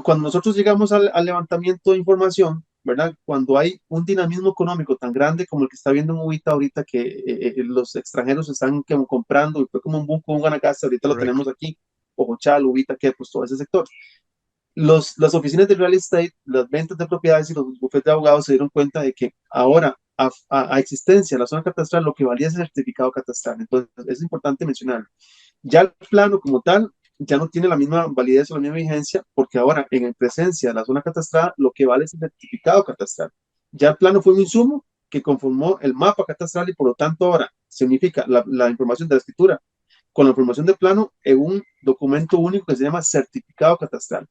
Cuando nosotros llegamos al levantamiento de información, ¿verdad? Cuando hay un dinamismo económico tan grande como el que está viendo en Ubita ahorita, que los extranjeros están como comprando, y fue como un boom con Guanacaste, ahorita lo Correcto. tenemos aquí, Ojochal, Ubita, que pues todo ese sector. Las oficinas de real estate, las ventas de propiedades y los bufetes de abogados se dieron cuenta de que ahora a existencia de la zona catastral lo que valía es el certificado catastral. Entonces es importante mencionarlo. Ya el plano como tal ya no tiene la misma validez o la misma vigencia, porque ahora en presencia de la zona catastral lo que vale es el certificado catastral. Ya el plano fue un insumo que conformó el mapa catastral y por lo tanto ahora se unifica la información de la escritura con la información del plano en un documento único que se llama certificado catastral.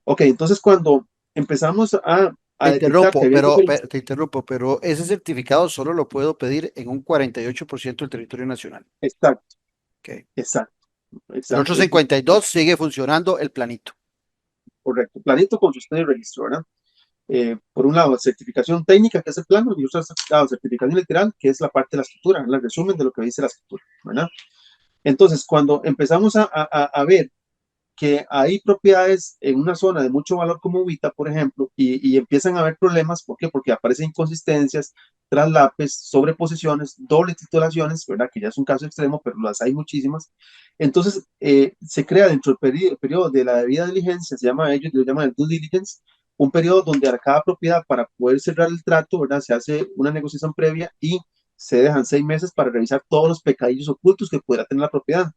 Ok, entonces cuando empezamos a detectar que había diferencias, Te interrumpo, pero ese certificado solo lo puedo pedir en un 48% del territorio nacional. exacto, Okay. exacto, El otro exacto, 52 sigue funcionando el planito. correcto. Planito con su estudio de registro, ¿verdad? Por un lado, certificación técnica, que es el plano, y otro lado, certificación literal, que es la parte de la escritura, el resumen de lo que dice la escritura, ¿verdad? Entonces, cuando empezamos a ver que hay propiedades en una zona de mucho valor como Ubita, por ejemplo, y empiezan a haber problemas, ¿por qué? Porque aparecen inconsistencias, traslapes, sobreposiciones, doble titulaciones, ¿verdad? Que ya es un caso extremo, pero las hay muchísimas. Entonces, se crea dentro del periodo de la debida diligencia, ellos lo llaman el due diligence, un periodo donde a cada propiedad, para poder cerrar el trato, ¿verdad? Se hace una negociación previa y se dejan 6 meses para revisar todos los pecadillos ocultos que pudiera tener la propiedad.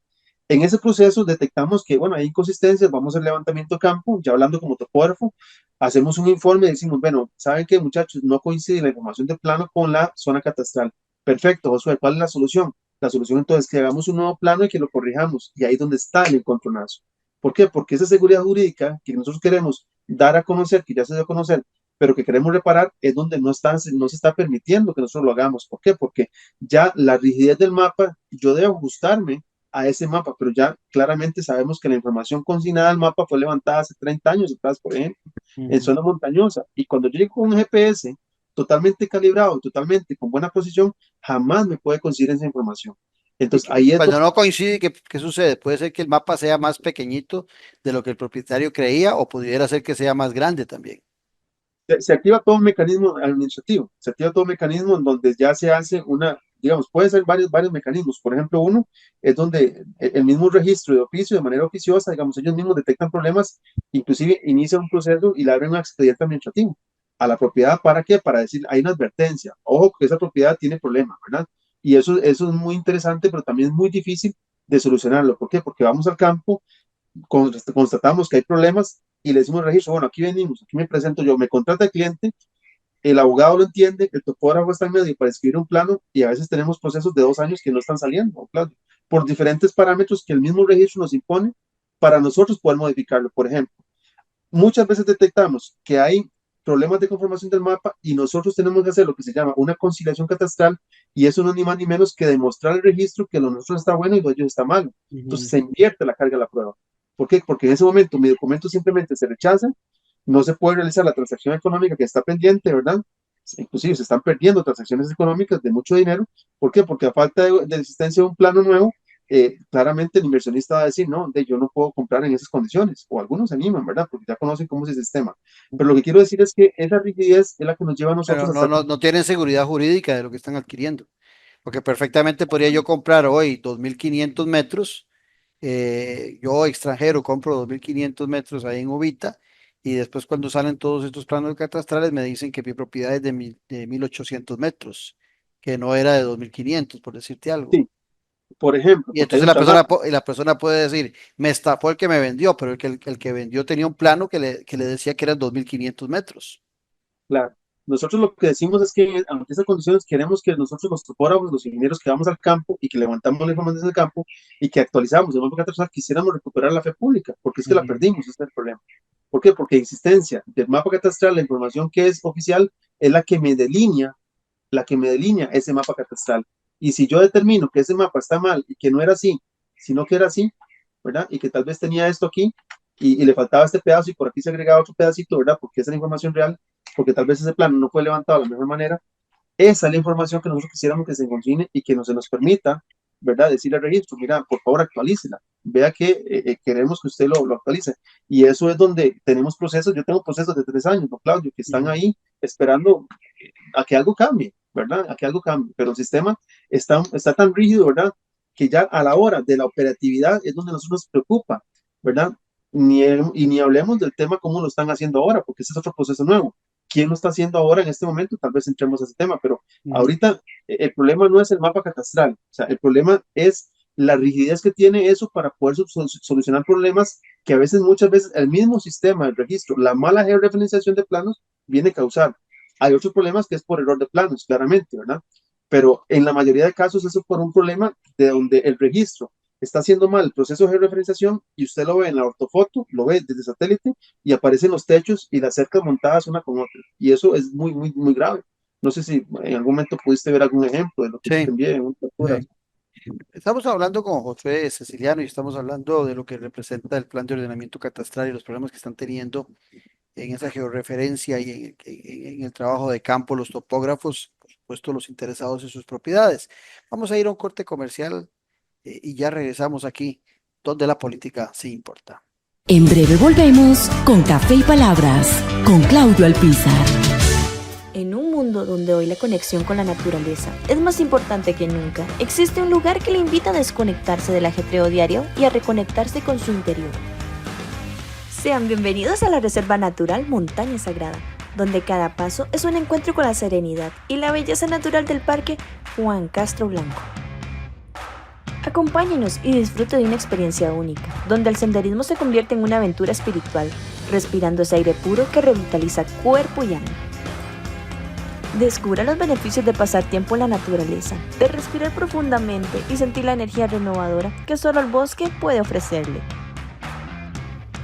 En ese proceso detectamos que, bueno, hay inconsistencias, vamos al levantamiento de campo, ya hablando como topógrafo, hacemos un informe y decimos, bueno, ¿saben qué, muchachos? No coincide la información de plano con la zona catastral. Perfecto, Josué, ¿cuál es la solución? La solución entonces es que hagamos un nuevo plano y que lo corrijamos, y ahí es donde está el encontronazo. ¿Por qué? Porque esa seguridad jurídica que nosotros queremos dar a conocer, que ya se dio a conocer, pero que queremos reparar, es donde no se está permitiendo que nosotros lo hagamos. ¿Por qué? Porque ya la rigidez del mapa, yo debo ajustarme a ese mapa, pero ya claramente sabemos que la información consignada al mapa fue levantada hace 30 años atrás, por ejemplo, en zona montañosa. Y cuando yo llego con un GPS totalmente calibrado, totalmente con buena posición, jamás me puede conseguir esa información. Entonces ahí Y es cuando donde no coincide, ¿qué sucede? Puede ser que el mapa sea más pequeñito de lo que el propietario creía o pudiera ser que sea más grande también. se activa todo un mecanismo administrativo, se activa todo un mecanismo en donde ya se hace digamos, pueden ser varios mecanismos. Por ejemplo, uno es donde el mismo registro de oficio, de manera oficiosa, digamos, ellos mismos detectan problemas, inclusive inician un proceso y le abren un expediente administrativo a la propiedad. ¿Para qué? Para decir, hay una advertencia, ojo que esa propiedad tiene problemas, ¿verdad? Y eso es muy interesante, pero también es muy difícil de solucionarlo. ¿Por qué? Porque vamos al campo, constatamos que hay problemas y le decimos al registro, bueno, aquí venimos, aquí me presento yo, me contrata el cliente, el abogado lo entiende, el topógrafo está en medio para escribir un plano y a veces tenemos procesos de 2 años que no están saliendo, claro, por diferentes parámetros que el mismo registro nos impone para nosotros poder modificarlo. Por ejemplo, muchas veces detectamos que hay problemas de conformación del mapa y nosotros tenemos que hacer lo que se llama una conciliación catastral y eso no es ni más ni menos que demostrar el registro que lo nuestro está bueno y lo de ellos está malo. Entonces se invierte la carga de la prueba. ¿Por qué? Porque en ese momento mi documento simplemente se rechaza, no se puede realizar la transacción económica que está pendiente, ¿verdad? Inclusive se están perdiendo transacciones económicas de mucho dinero. ¿Por qué? Porque a falta de existencia de un plano nuevo, claramente el inversionista va a decir, no, yo no puedo comprar en esas condiciones, o algunos se animan, ¿verdad? Porque ya conocen cómo es el sistema. Pero lo que quiero decir es que esa rigidez es la que nos lleva a nosotros Pero no tienen seguridad jurídica de lo que están adquiriendo, porque perfectamente podría yo comprar hoy 2.500 metros, yo extranjero compro 2.500 metros ahí en Ubita, y después cuando salen todos estos planos catastrales me dicen que mi propiedad es de 1.800 metros, que no era de 2.500, por decirte algo. Sí, por ejemplo. Y entonces la persona puede decir, me estafó el que me vendió, pero el que vendió tenía un plano que le decía que eran 2.500 metros. Claro. Nosotros lo que decimos es que ante esas condiciones queremos que nosotros los topógrafos, los ingenieros que vamos al campo y que levantamos la información desde el campo y que actualizamos el mapa catastral, quisiéramos recuperar la fe pública, porque es que la perdimos, ese es el problema. ¿Por qué? Porque existencia del mapa catastral, la información que es oficial, es la que me delinea ese mapa catastral. Y si yo determino que ese mapa está mal y que no era así, sino que era así, ¿verdad? Y que tal vez tenía esto aquí y le faltaba este pedazo y por aquí se agregaba otro pedacito, ¿verdad? Porque esa es la información real, porque tal vez ese plano no fue levantado de la mejor manera. Esa es la información que nosotros quisiéramos que se encontrine y que se nos permita, ¿verdad? Decirle al registro, mira, por favor actualícela, vea que queremos que usted lo actualice. Y eso es donde tenemos procesos, yo tengo procesos de 3 años, ¿no, Claudio? Que están ahí esperando a que algo cambie, ¿verdad? A que algo cambie, pero el sistema está tan rígido, ¿verdad? Que ya a la hora de la operatividad es donde nosotros nos preocupa, ¿verdad? Ni hablemos del tema cómo lo están haciendo ahora, porque ese es otro proceso nuevo. ¿Quién lo está haciendo ahora en este momento? Tal vez entremos a ese tema, pero ahorita el problema no es el mapa catastral, o sea, el problema es la rigidez que tiene eso para poder solucionar problemas que a veces, muchas veces, el mismo sistema del registro, la mala georreferenciación de planos, viene a causar. Hay otros problemas que es por error de planos, claramente, ¿verdad? Pero en la mayoría de casos eso es por un problema de donde el registro está haciendo mal el proceso de georreferenciación y usted lo ve en la ortofoto, lo ve desde satélite y aparecen los techos y las cercas montadas una con otra. Y eso es muy, muy, muy grave. No sé si en algún momento pudiste ver algún ejemplo de lo que te envié en una captura. Estamos hablando con Josué Ceciliano y estamos hablando de lo que representa el plan de ordenamiento catastral y los problemas que están teniendo en esa georreferencia y en el trabajo de campo, los topógrafos, por supuesto los interesados en sus propiedades. Vamos a ir a un corte comercial y ya regresamos aquí, donde la política sí importa. En breve volvemos con Café y Palabras, con Claudio Alpizar. En un mundo donde hoy la conexión con la naturaleza es más importante que nunca, existe un lugar que le invita a desconectarse del ajetreo diario y a reconectarse con su interior. Sean bienvenidos a la Reserva Natural Montaña Sagrada, donde cada paso es un encuentro con la serenidad y la belleza natural del Parque Juan Castro Blanco. Acompáñenos y disfrute de una experiencia única, donde el senderismo se convierte en una aventura espiritual, respirando ese aire puro que revitaliza cuerpo y alma. Descubra los beneficios de pasar tiempo en la naturaleza, de respirar profundamente y sentir la energía renovadora que solo el bosque puede ofrecerle.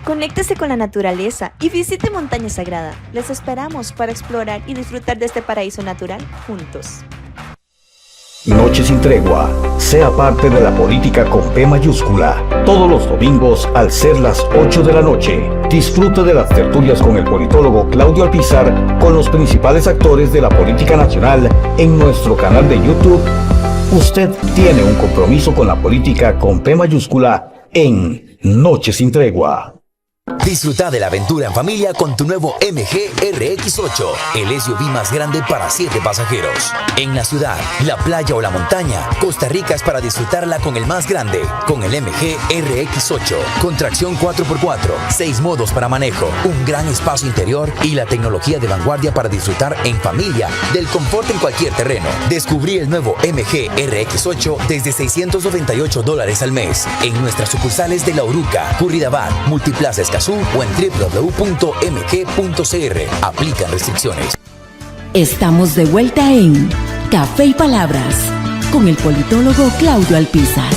Conéctese con la naturaleza y visite Montaña Sagrada. Les esperamos para explorar y disfrutar de este paraíso natural juntos. Noche sin tregua. Sea parte de la política con P mayúscula. Todos los domingos al ser las 8 de la noche. Disfrute de las tertulias con el politólogo Claudio Alpizar con los principales actores de la política nacional en nuestro canal de YouTube. Usted tiene un compromiso con la política con P mayúscula en Noche sin tregua. Disfruta de la aventura en familia con tu nuevo MG RX8, el SUV más grande para 7 pasajeros. En la ciudad, la playa o la montaña, Costa Rica es para disfrutarla con el más grande, con el MG RX8, con tracción 4x4, 6 modos para manejo, un gran espacio interior y la tecnología de vanguardia para disfrutar en familia del confort en cualquier terreno. Descubrí el nuevo MG RX8 desde $698 al mes en nuestras sucursales de La Uruca, Curridabat, Multiplaza Escazú o en www.mg.cr. Aplican restricciones. Estamos de vuelta en Café y Palabras con el politólogo Claudio Alpizar.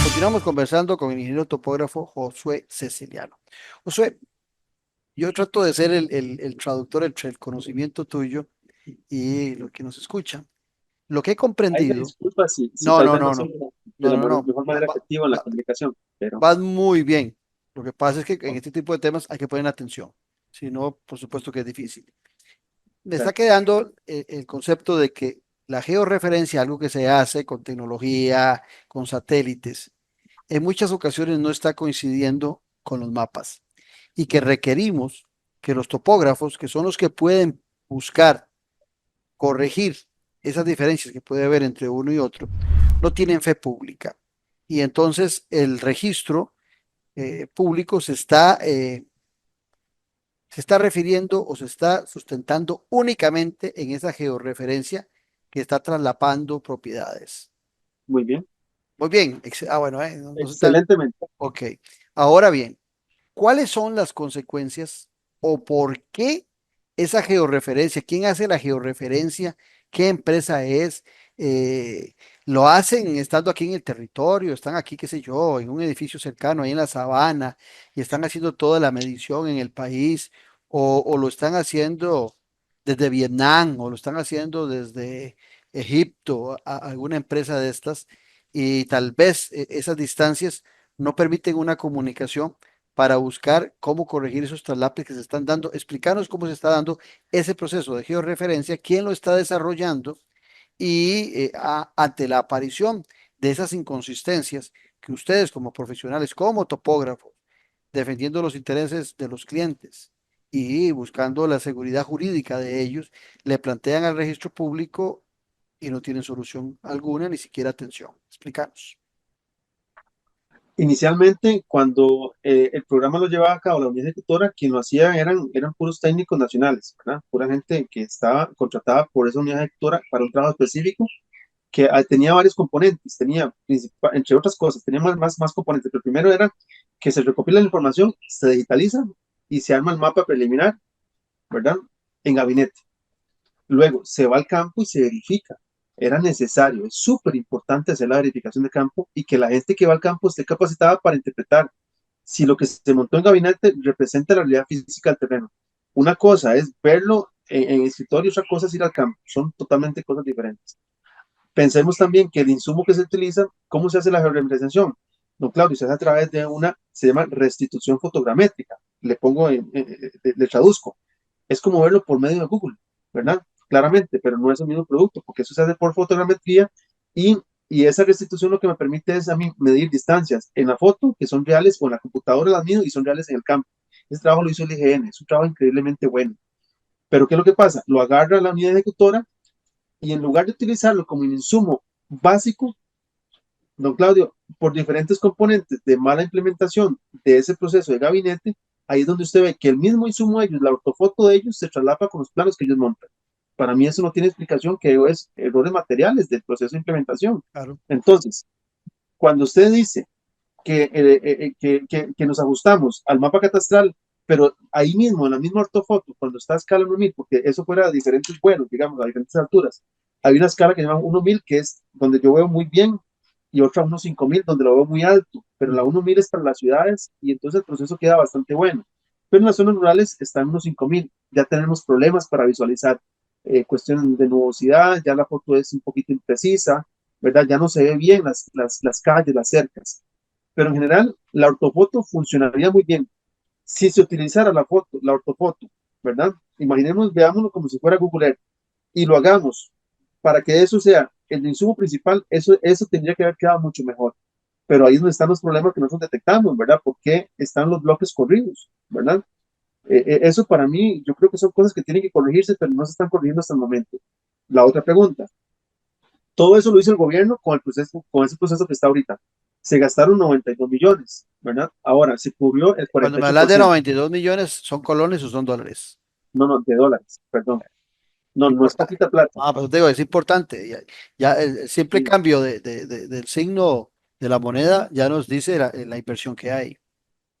Continuamos conversando con el ingeniero topógrafo Josué Ceciliano. Josué, Yo trato de ser el traductor entre el conocimiento tuyo y lo que nos escucha. Lo que he Ahí me comprendido, disculpa si no, tal no, vez no no, soy no, de no, la no, no, mejor manera efectiva en la comunicación, pero vas muy bien. Lo que pasa es que en este tipo de temas hay que poner atención. Si no, por supuesto que es difícil. Me está claro, quedando el concepto de que la georreferencia, algo que se hace con tecnología, con satélites, en muchas ocasiones no está coincidiendo con los mapas y que requerimos que los topógrafos, que son los que pueden buscar, corregir esas diferencias que puede haber entre uno y otro, no tienen fe pública. Y entonces el registro público se está refiriendo o se está sustentando únicamente en esa georreferencia que está traslapando propiedades. muy bien, Muy bien, bueno, no, no sé excelentemente. ok. Ahora bien, ¿cuáles son las consecuencias o por qué esa georreferencia? ¿Quién hace la georreferencia? ¿Qué empresa es? Eh, ¿Lo hacen estando aquí en el territorio? ¿Están aquí, qué sé yo, en un edificio cercano, ahí en la sabana, y están haciendo toda la medición en el país? ¿O lo están haciendo desde Vietnam? ¿O lo están haciendo desde Egipto? Alguna empresa de estas. Y tal vez esas distancias no permiten una comunicación para buscar cómo corregir esos traslapes que se están dando. Explicarnos cómo se está dando ese proceso de georreferencia, quién lo está desarrollando y ante la aparición de esas inconsistencias que ustedes como profesionales, como topógrafos, defendiendo los intereses de los clientes y buscando la seguridad jurídica de ellos, le plantean al registro público y no tienen solución alguna, ni siquiera atención. Explícanos. Inicialmente, cuando el programa lo llevaba a cabo la unidad ejecutora, quien lo hacía eran puros técnicos nacionales, ¿verdad? Pura gente que estaba contratada por esa unidad ejecutora para un trabajo específico que tenía varios componentes, tenía, entre otras cosas, tenía más componentes. Pero primero era que se recopila la información, se digitaliza y se arma el mapa preliminar, ¿verdad? En gabinete. Luego se va al campo y se verifica. Era necesario, es súper importante hacer la verificación de campo y que la gente que va al campo esté capacitada para interpretar si lo que se montó en gabinete representa la realidad física del terreno. Una cosa es verlo en escritorio, otra cosa es ir al campo. Son totalmente cosas diferentes. Pensemos también que el insumo que se utiliza, ¿cómo se hace la georreferenciación? No, Claudio, se hace a través de se llama restitución fotogramétrica. Le pongo, le traduzco. Es como verlo por medio de Google, ¿verdad? Claramente, pero no es el mismo producto, porque eso se hace por fotogrametría y, y esa restitución lo que me permite es a mí medir distancias en la foto, que son reales, o en la computadora las mido y son reales en el campo. Ese trabajo lo hizo el IGN, es un trabajo increíblemente bueno. Pero ¿qué es lo que pasa? Lo agarra la unidad ejecutora y en lugar de utilizarlo como un insumo básico, don Claudio, por diferentes componentes de mala implementación de ese proceso de gabinete, ahí es donde usted ve que el mismo insumo de ellos, la ortofoto de ellos, se traslapa con los planos que ellos montan. Para mí eso no tiene explicación, que es errores materiales del proceso de implementación. Claro. Entonces, cuando usted dice que nos ajustamos al mapa catastral, pero ahí mismo, en la misma ortofoto, cuando está a escala 1000, porque eso fuera a diferentes vuelos, digamos, a diferentes alturas, hay una escala que llaman 1000, que es donde yo veo muy bien, y otra 5000, donde lo veo muy alto, pero la 1000 es para las ciudades, y entonces el proceso queda bastante bueno. Pero en las zonas rurales están 5000, ya tenemos problemas para visualizar cuestiones de nubosidad, ya la foto es un poquito imprecisa, ¿verdad? Ya no se ve bien las calles, las cercas. Pero en general, la ortofoto funcionaría muy bien si se utilizara la ortofoto, ¿verdad? Imaginemos, veámoslo como si fuera Google Earth y lo hagamos para que eso sea el insumo principal, eso tendría que haber quedado mucho mejor. Pero ahí es donde están los problemas que nosotros detectamos, ¿verdad? Porque están los bloques corridos, ¿verdad? Eso para mí, yo creo que son cosas que tienen que corregirse, pero no se están corrigiendo hasta el momento. La otra pregunta, todo eso lo hizo el gobierno con ese proceso que está ahorita. Se gastaron 92 millones, ¿verdad? Ahora, se cubrió el Cuando me hablas de 48%, 92 millones, ¿son colones o son dólares? no, de dólares, perdón. No, No no es importa. poquita plata. Pero te digo, es importante. Ya el simple Sí. cambio del signo de la moneda ya nos dice la inversión que hay.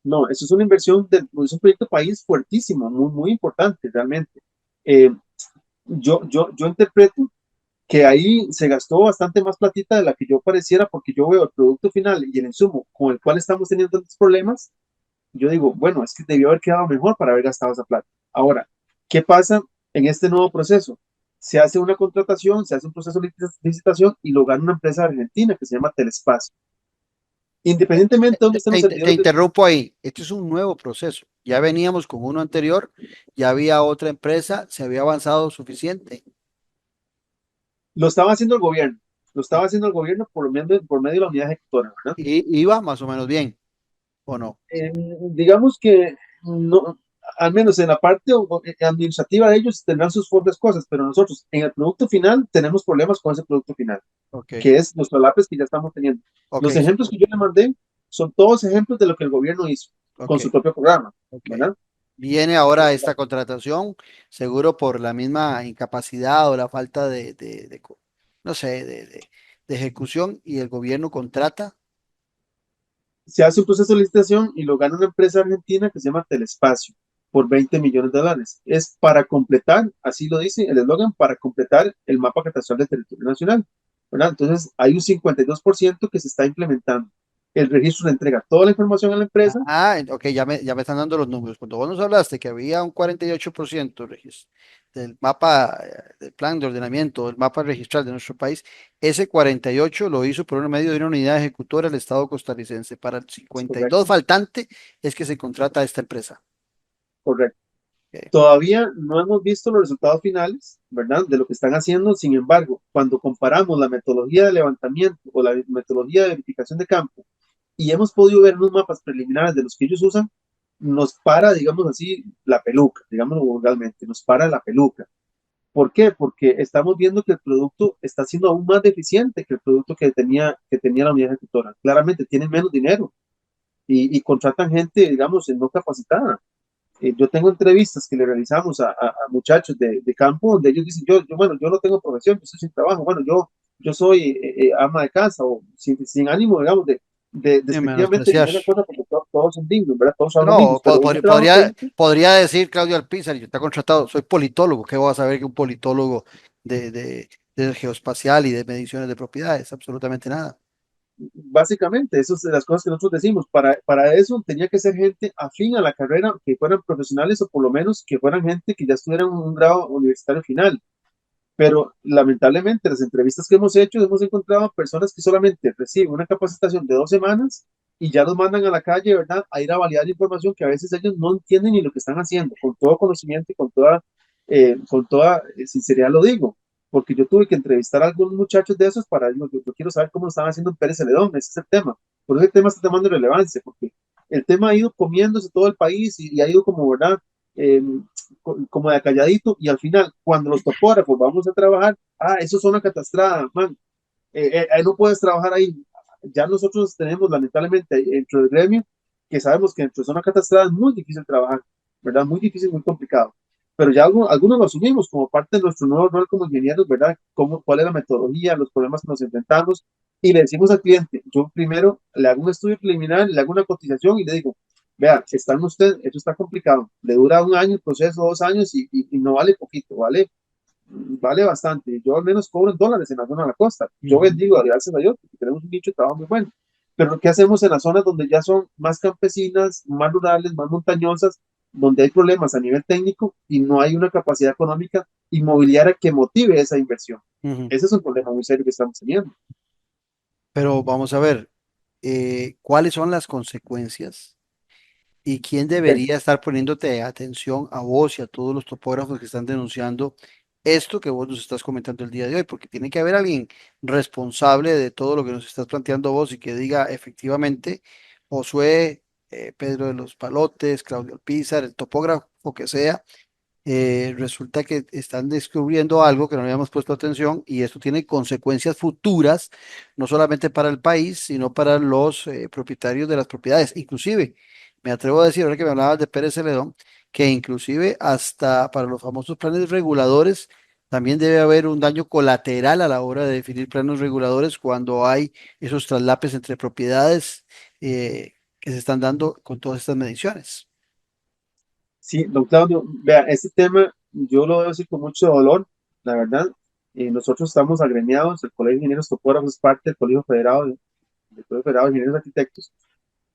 No, eso es una inversión, es un proyecto país fuertísimo, muy importante realmente. Eh, yo interpreto que ahí se gastó bastante más platita de la que yo pareciera, porque yo veo el producto final y el insumo con el cual estamos teniendo tantos problemas Yo digo, bueno, es que debió haber quedado mejor para haber gastado esa plata. Ahora, ¿qué pasa en este nuevo proceso? Se hace una contratación, se hace un proceso de licitación y lo gana una empresa argentina que se llama Telespacio. Independientemente de dónde estén los Te servidores de... interrumpo ahí. Este es un nuevo proceso. Ya veníamos con uno anterior, ya había otra empresa, se había avanzado suficiente. Lo estaba haciendo el gobierno, lo estaba haciendo el gobierno por medio de la unidad ejecutora, ¿verdad? Y iba más o menos bien, ¿o no? Digamos que no, al menos en la parte administrativa de ellos tendrán sus propias cosas, pero nosotros en el producto final tenemos problemas con ese producto final, Ok, que es los solapes que ya estamos teniendo. ok, Los ejemplos que yo le mandé son todos ejemplos de lo que el gobierno hizo ok, con su propio programa, ok. ¿verdad? Viene ahora esta contratación, seguro por la misma incapacidad o la falta no sé, de ejecución y el gobierno contrata. Se hace un proceso de licitación y lo gana una empresa argentina que se llama Telespacio por $20 millones. Es para completar, así lo dice el eslogan, para completar el mapa catastral del territorio nacional, ¿verdad? Entonces hay un 52% que se está implementando. El registro le entrega toda la información a la empresa. Ok, ya me están dando los números. Cuando vos nos hablaste que había un 48% del mapa, del plan de ordenamiento, del mapa registral de nuestro país, ese 48 lo hizo por medio de una unidad ejecutora del Estado costarricense. Para el Es 52 correcto, faltante es que se contrata a esta empresa. correcto. Ok. Todavía no hemos visto los resultados finales, ¿verdad? De lo que están haciendo. Sin embargo, cuando comparamos la metodología de levantamiento o la metodología de verificación de campo y hemos podido ver unos mapas preliminares de los que ellos usan, nos para, digamos así, la peluca, digámoslo vulgarmente, nos para la peluca. ¿Por qué? Porque estamos viendo que el producto está siendo aún más deficiente que el producto que tenía la unidad ejecutora. Claramente tienen menos dinero y contratan gente, digamos, no capacitada. Yo tengo entrevistas que le realizamos a muchachos de campo donde ellos dicen, bueno, yo no tengo profesión, yo estoy sin trabajo, bueno, yo soy ama de casa o sin ánimo, digamos, de Sin despectivamente menospreciar. decir esa cosa porque todos son dignos, ¿verdad? Todos son No, amigos, pero un trabajo podría, técnico, podría decir Claudio Alpizar, yo está contratado, soy politólogo, ¿qué voy a saber que un politólogo de, de, de geoespacial y de mediciones de propiedades? Absolutamente nada. básicamente, esas son las cosas que nosotros decimos. Para eso tenía que ser gente afín a la carrera, que fueran profesionales o por lo menos que fueran gente que ya estuvieran en un grado universitario final. Pero lamentablemente, las entrevistas que hemos hecho, hemos encontrado personas que solamente reciben una capacitación de 2 semanas y ya los mandan a la calle, ¿verdad? A ir a validar información que a veces ellos no entienden ni lo que están haciendo, con todo conocimiento y con toda sinceridad lo digo, porque yo tuve que entrevistar a algunos muchachos de esos para, yo quiero saber cómo lo están haciendo en Pérez Celedón, ese es el tema. Por eso el tema está tomando relevancia, porque el tema ha ido comiéndose todo el país y ha ido como, ¿verdad? Eh, como de calladito y al final, cuando los topógrafos vamos a trabajar, eso es una catastrada, man, no puedes trabajar ahí. Ya nosotros tenemos lamentablemente dentro del gremio que sabemos que dentro de zona catastrada es muy difícil trabajar, ¿verdad? Muy difícil, muy complicado. Pero ya algunos lo asumimos como parte de nuestro nuevo rol como ingenieros, ¿verdad? Cuál es la metodología, los problemas que nos enfrentamos y le decimos al cliente, yo primero le hago un estudio preliminar, le hago una cotización y le digo, vea, está en usted, esto está complicado, le dura 1 año el proceso, 2 años y no vale poquito, vale bastante. Yo al menos cobro en dólares en la zona de la costa. Yo Ujú. bendigo, gracias a Dios, porque tenemos un nicho de trabajo muy bueno. Pero ¿qué hacemos en las zonas donde ya son más campesinas, más rurales, más montañosas, donde hay problemas a nivel técnico y no hay una capacidad económica inmobiliaria que motive esa inversión? Ujú. Ese es un problema muy serio que estamos teniendo. Pero vamos a ver, ¿cuáles son las consecuencias? ¿Y quién Ok. debería estar poniéndote atención a vos y a todos los topógrafos que están denunciando esto que vos nos estás comentando el día de hoy? Porque tiene que haber alguien responsable de todo lo que nos estás planteando vos y que diga efectivamente, Josué, Pedro de los Palotes, Claudio Alpizar, el topógrafo que sea, resulta que están descubriendo algo que no habíamos puesto atención y esto tiene consecuencias futuras, no solamente para el país, sino para los propietarios de las propiedades. Inclusive, me atrevo a decir, ahora que me hablabas de Pérez Celedón, que inclusive hasta para los famosos planes reguladores, también debe haber un daño colateral a la hora de definir planos reguladores cuando hay esos traslapes entre propiedades que se están dando con todas estas mediciones. Sí, don Claudio, vea, este tema yo lo veo así con mucho dolor, la verdad. Nosotros estamos agremiados, el Colegio de Ingenieros Topógrafos es parte del Colegio Federado de Ingenieros Arquitectos.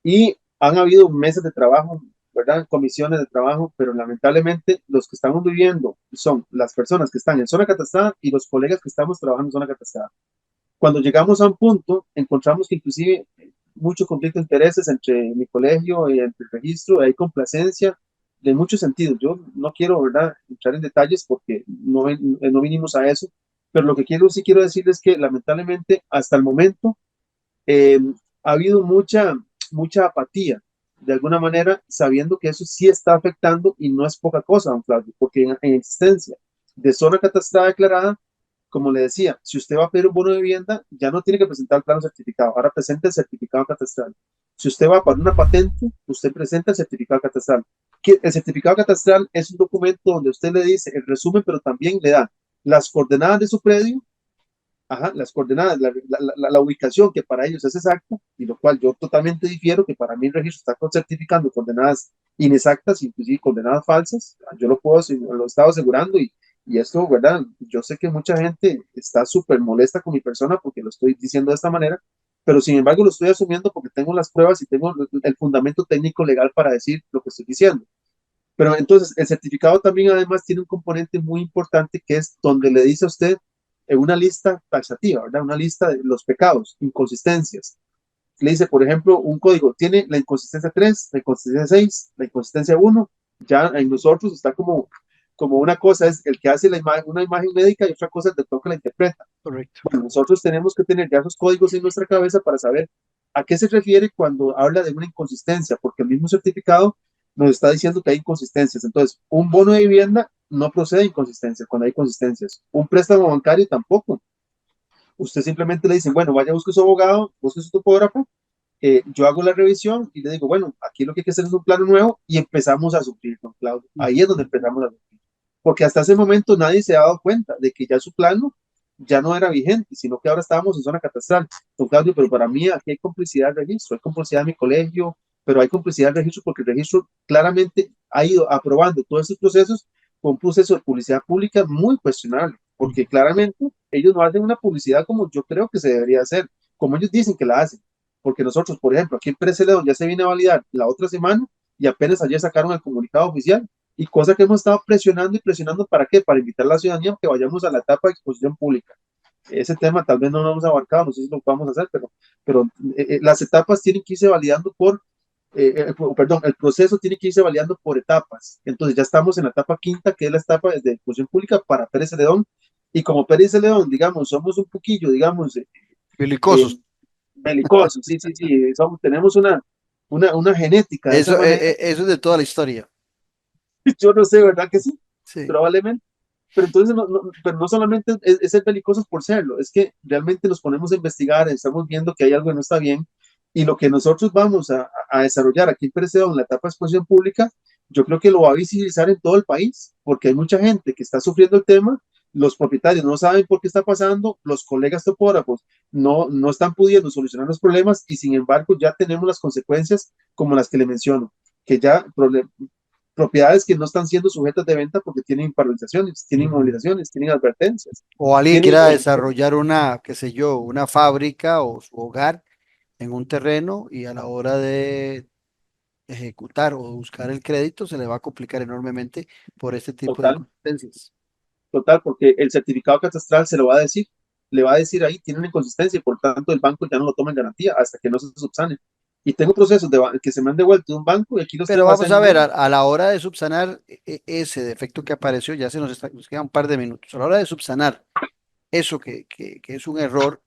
Y Han habido meses de trabajo, ¿verdad? Comisiones de trabajo, pero lamentablemente los que estamos viviendo son las personas que están en zona catastrada y los colegas que estamos trabajando en zona catastrada. Cuando llegamos a un punto, encontramos que inclusive mucho conflicto de intereses entre mi colegio y entre el registro, hay complacencia de muchos sentidos. Yo no quiero, ¿verdad?, entrar en detalles porque no vinimos a eso, pero lo que sí quiero decirles es que lamentablemente hasta el momento eh, ha habido mucha apatía, de alguna manera, sabiendo que eso sí está afectando y no es poca cosa, don Claudio, porque en existencia de zona catastrada declarada, como le decía, si usted va a pedir un bono de vivienda, ya no tiene que presentar el plano certificado, ahora presenta el certificado catastral. Si usted va para una patente, usted presenta el certificado catastral. El certificado catastral es un documento donde usted le dice el resumen, pero también le da las coordenadas de su predio, ajá, las coordenadas, la ubicación que para ellos es exacta, y lo cual yo totalmente difiero, que para mí el registro está certificando coordenadas inexactas, inclusive coordenadas falsas. Yo lo he estado asegurando y esto, ¿verdad? Yo sé que mucha gente está súper molesta con mi persona porque lo estoy diciendo de esta manera, pero sin embargo lo estoy asumiendo porque tengo las pruebas y tengo el fundamento técnico legal para decir lo que estoy diciendo. Pero entonces el certificado también además tiene un componente muy importante que es donde le dice a usted en una lista taxativa, ¿verdad? Una lista de los pecados, inconsistencias. Le dice, por ejemplo, un código tiene la inconsistencia 3, la inconsistencia 6, la inconsistencia 1. Ya en nosotros está como una cosa es el que hace una imagen médica y otra cosa es el doctor que la interpreta. Correcto. Bueno, nosotros tenemos que tener ya esos códigos en nuestra cabeza para saber a qué se refiere cuando habla de una inconsistencia, porque el mismo certificado nos está diciendo que hay inconsistencias. Entonces, un bono de vivienda no procede de inconsistencias cuando hay inconsistencias. Un préstamo bancario tampoco. Usted simplemente le dice, bueno, vaya, busque su abogado, busque su topógrafo, yo hago la revisión y le digo, bueno, aquí lo que hay que hacer es un plano nuevo y empezamos a sufrir, don Claudio. Ahí es donde empezamos a sufrir. Porque hasta ese momento nadie se ha dado cuenta de que ya su plano ya no era vigente, sino que ahora estábamos en zona catastral. Don Claudio, pero para mí aquí hay complicidad de registro, hay complicidad de mi colegio, pero hay complicidad de registro porque el registro claramente ha ido aprobando todos estos procesos con un proceso de publicidad pública muy cuestionable, porque claramente ellos no hacen una publicidad como yo creo que se debería hacer, como ellos dicen que la hacen. Porque nosotros, por ejemplo, aquí en Pérez Celedón ya se viene a validar la otra semana y apenas ayer sacaron el comunicado oficial. Y cosa que hemos estado presionando y presionando, ¿para qué? Para invitar a la ciudadanía a que vayamos a la etapa de exposición pública. Ese tema tal vez no lo hemos abarcado, no sé si lo podemos hacer, pero las etapas tienen que irse validando perdón, el proceso tiene que irse validando por etapas. Entonces ya estamos en la etapa quinta, que es la etapa de exposición pública para Pérez Celedón. Y como Pérez Celedón, digamos, somos un poquillo, digamos, Belicosos. belicosos, sí, sí, sí, tenemos una genética de esa manera. Eso es de toda la historia. Yo no sé, ¿verdad que sí? Sí. Probablemente. Pero entonces, pero no solamente es ser belicosos por serlo, es que realmente nos ponemos a investigar, estamos viendo que hay algo que no está bien, y lo que nosotros vamos a desarrollar aquí en Perecedón, en la etapa de exposición pública, yo creo que lo va a visibilizar en todo el país, porque hay mucha gente que está sufriendo el tema, los propietarios no saben por qué está pasando, los colegas topógrafos no están pudiendo solucionar los problemas, y sin embargo ya tenemos las consecuencias como las que le menciono, que ya propiedades que no están siendo sujetas de venta porque tienen paralizaciones, tienen movilizaciones, tienen advertencias. O alguien quiera desarrollar una, qué sé yo, una fábrica o su hogar en un terreno y a la hora de ejecutar o buscar el crédito se le va a complicar enormemente por este tipo de competencias. Total, porque el certificado catastral se lo va a decir, le va a decir ahí, tiene una inconsistencia y por tanto el banco ya no lo toma en garantía hasta que no se subsane. Y tengo procesos que se me han devuelto de un banco y aquí los Pero vamos a ver, a la hora de subsanar ese defecto que apareció, ya nos queda un par de minutos. A la hora de subsanar eso que es un error,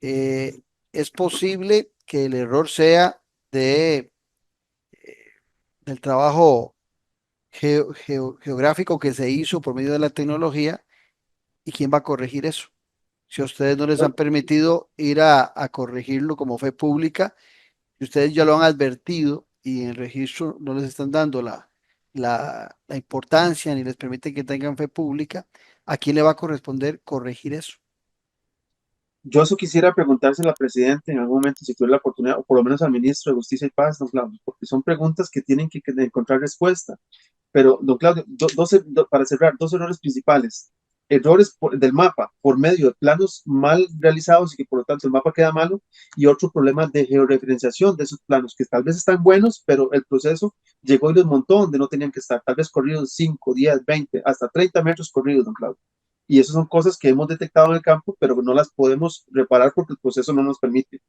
es posible que el error sea del trabajo geográfico que se hizo por medio de la tecnología y quién va a corregir eso. Si a ustedes no les han permitido ir a corregirlo como fe pública, si ustedes ya lo han advertido y en el registro no les están dando la importancia ni les permiten que tengan fe pública, ¿a quién le va a corresponder corregir eso? Yo eso quisiera preguntárselo al presidente en algún momento si tuviera la oportunidad, o por lo menos al ministro de Justicia y Paz, don Claudio, porque son preguntas que tienen que encontrar respuesta. Pero, don Claudio, para cerrar, dos errores principales. errores del mapa por medio de planos mal realizados y que por lo tanto el mapa queda malo, y otro problema de georreferenciación de esos planos que tal vez están buenos, pero el proceso llegó y los montó donde no tenían que estar, tal vez corridos 5, 10, 20, hasta 30 metros corridos, don Claudio. Y esas son cosas que hemos detectado en el campo, pero no las podemos reparar porque el proceso no nos permite.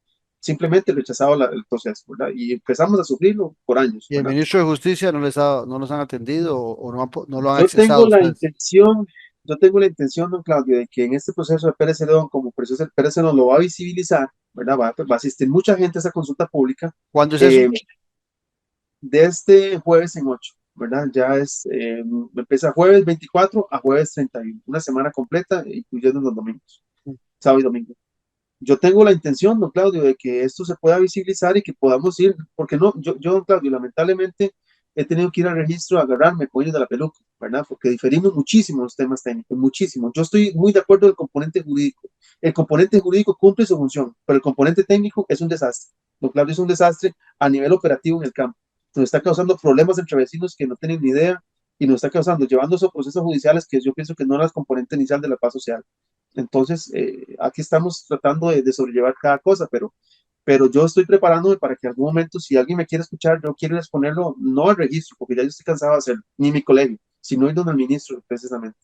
Simplemente rechazado el proceso, ¿verdad? Y empezamos a sufrirlo por años. ¿Y el ¿verdad? ministro de Justicia no los han atendido o no lo han Yo accesado tengo la ustedes? intención, yo tengo la intención, don Claudio, de que en este proceso de Pérez Celedón, como proceso el Pérez Celedón lo va a visibilizar, ¿verdad? Va a asistir mucha gente a esa consulta pública, ¿Cuándo es eso? de este jueves en 8, ¿verdad? Ya empieza jueves 24 a jueves 31, una semana completa, incluyendo los domingos, sábado y domingo. Yo tengo la intención, don Claudio, de que esto se pueda visibilizar y que podamos ir, porque no, don Claudio, lamentablemente he tenido que ir al registro a agarrarme con ellos de la peluca, ¿verdad? Porque diferimos muchísimo los temas técnicos, muchísimo. Yo estoy muy de acuerdo con el componente jurídico. El componente jurídico cumple su función, pero el componente técnico es un desastre. Don Claudio, es un desastre a nivel operativo en el campo. Nos está causando problemas entre vecinos que no tienen ni idea y nos está causando, llevando a procesos judiciales que yo pienso que no eran el componente inicial de la paz social. Entonces, aquí estamos tratando de sobrellevar cada cosa, pero yo estoy preparándome para que en algún momento, si alguien me quiere escuchar, yo quiero exponerlo, no al registro, porque ya yo estoy cansado de hacerlo, ni mi colegio, sino ir donde el ministro, precisamente.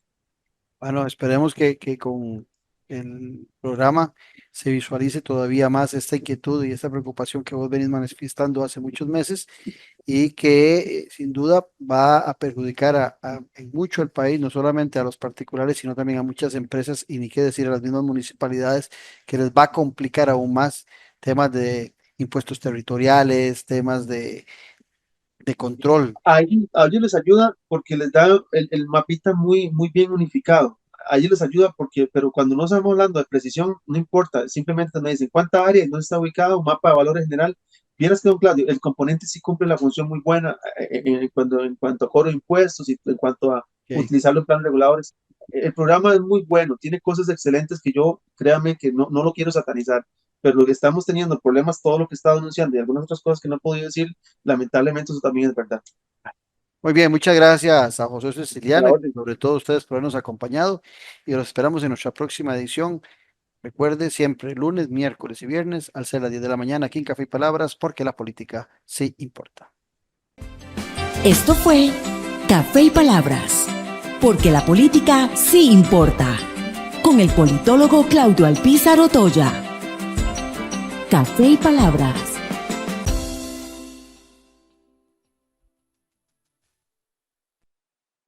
Bueno, esperemos que con el programa se visualice todavía más esta inquietud y esta preocupación que vos venís manifestando hace muchos meses y que sin duda va a perjudicar en mucho el país, no solamente a los particulares, sino también a muchas empresas y ni qué decir a las mismas municipalidades, que les va a complicar aún más temas de impuestos territoriales, temas de control. A ellos les ayuda porque les da el mapita muy, muy bien unificado. A ellos les ayuda porque, pero cuando no estamos hablando de precisión, no importa, simplemente me dicen cuánta área y dónde está ubicado, un mapa de valores general. Vieras que, don Claudio, el componente sí cumple la función muy buena en cuanto a cobro de impuestos y en cuanto a utilizarlo en planes reguladores. El programa es muy bueno, tiene cosas excelentes que yo, créame que no lo quiero satanizar, pero lo que estamos teniendo problemas, todo lo que está denunciando y algunas otras cosas que no he podido decir, lamentablemente eso también es verdad. Muy bien, muchas gracias a José A Ceciliano la y orden. sobre todo a ustedes por habernos acompañado y los esperamos en nuestra próxima edición. Recuerde siempre lunes, miércoles y viernes al ser las 10 de la mañana aquí en Café y Palabras porque la política sí importa. Esto fue Café y Palabras, porque la política sí importa, con el politólogo Claudio Alpizar Otoya. Café y Palabras.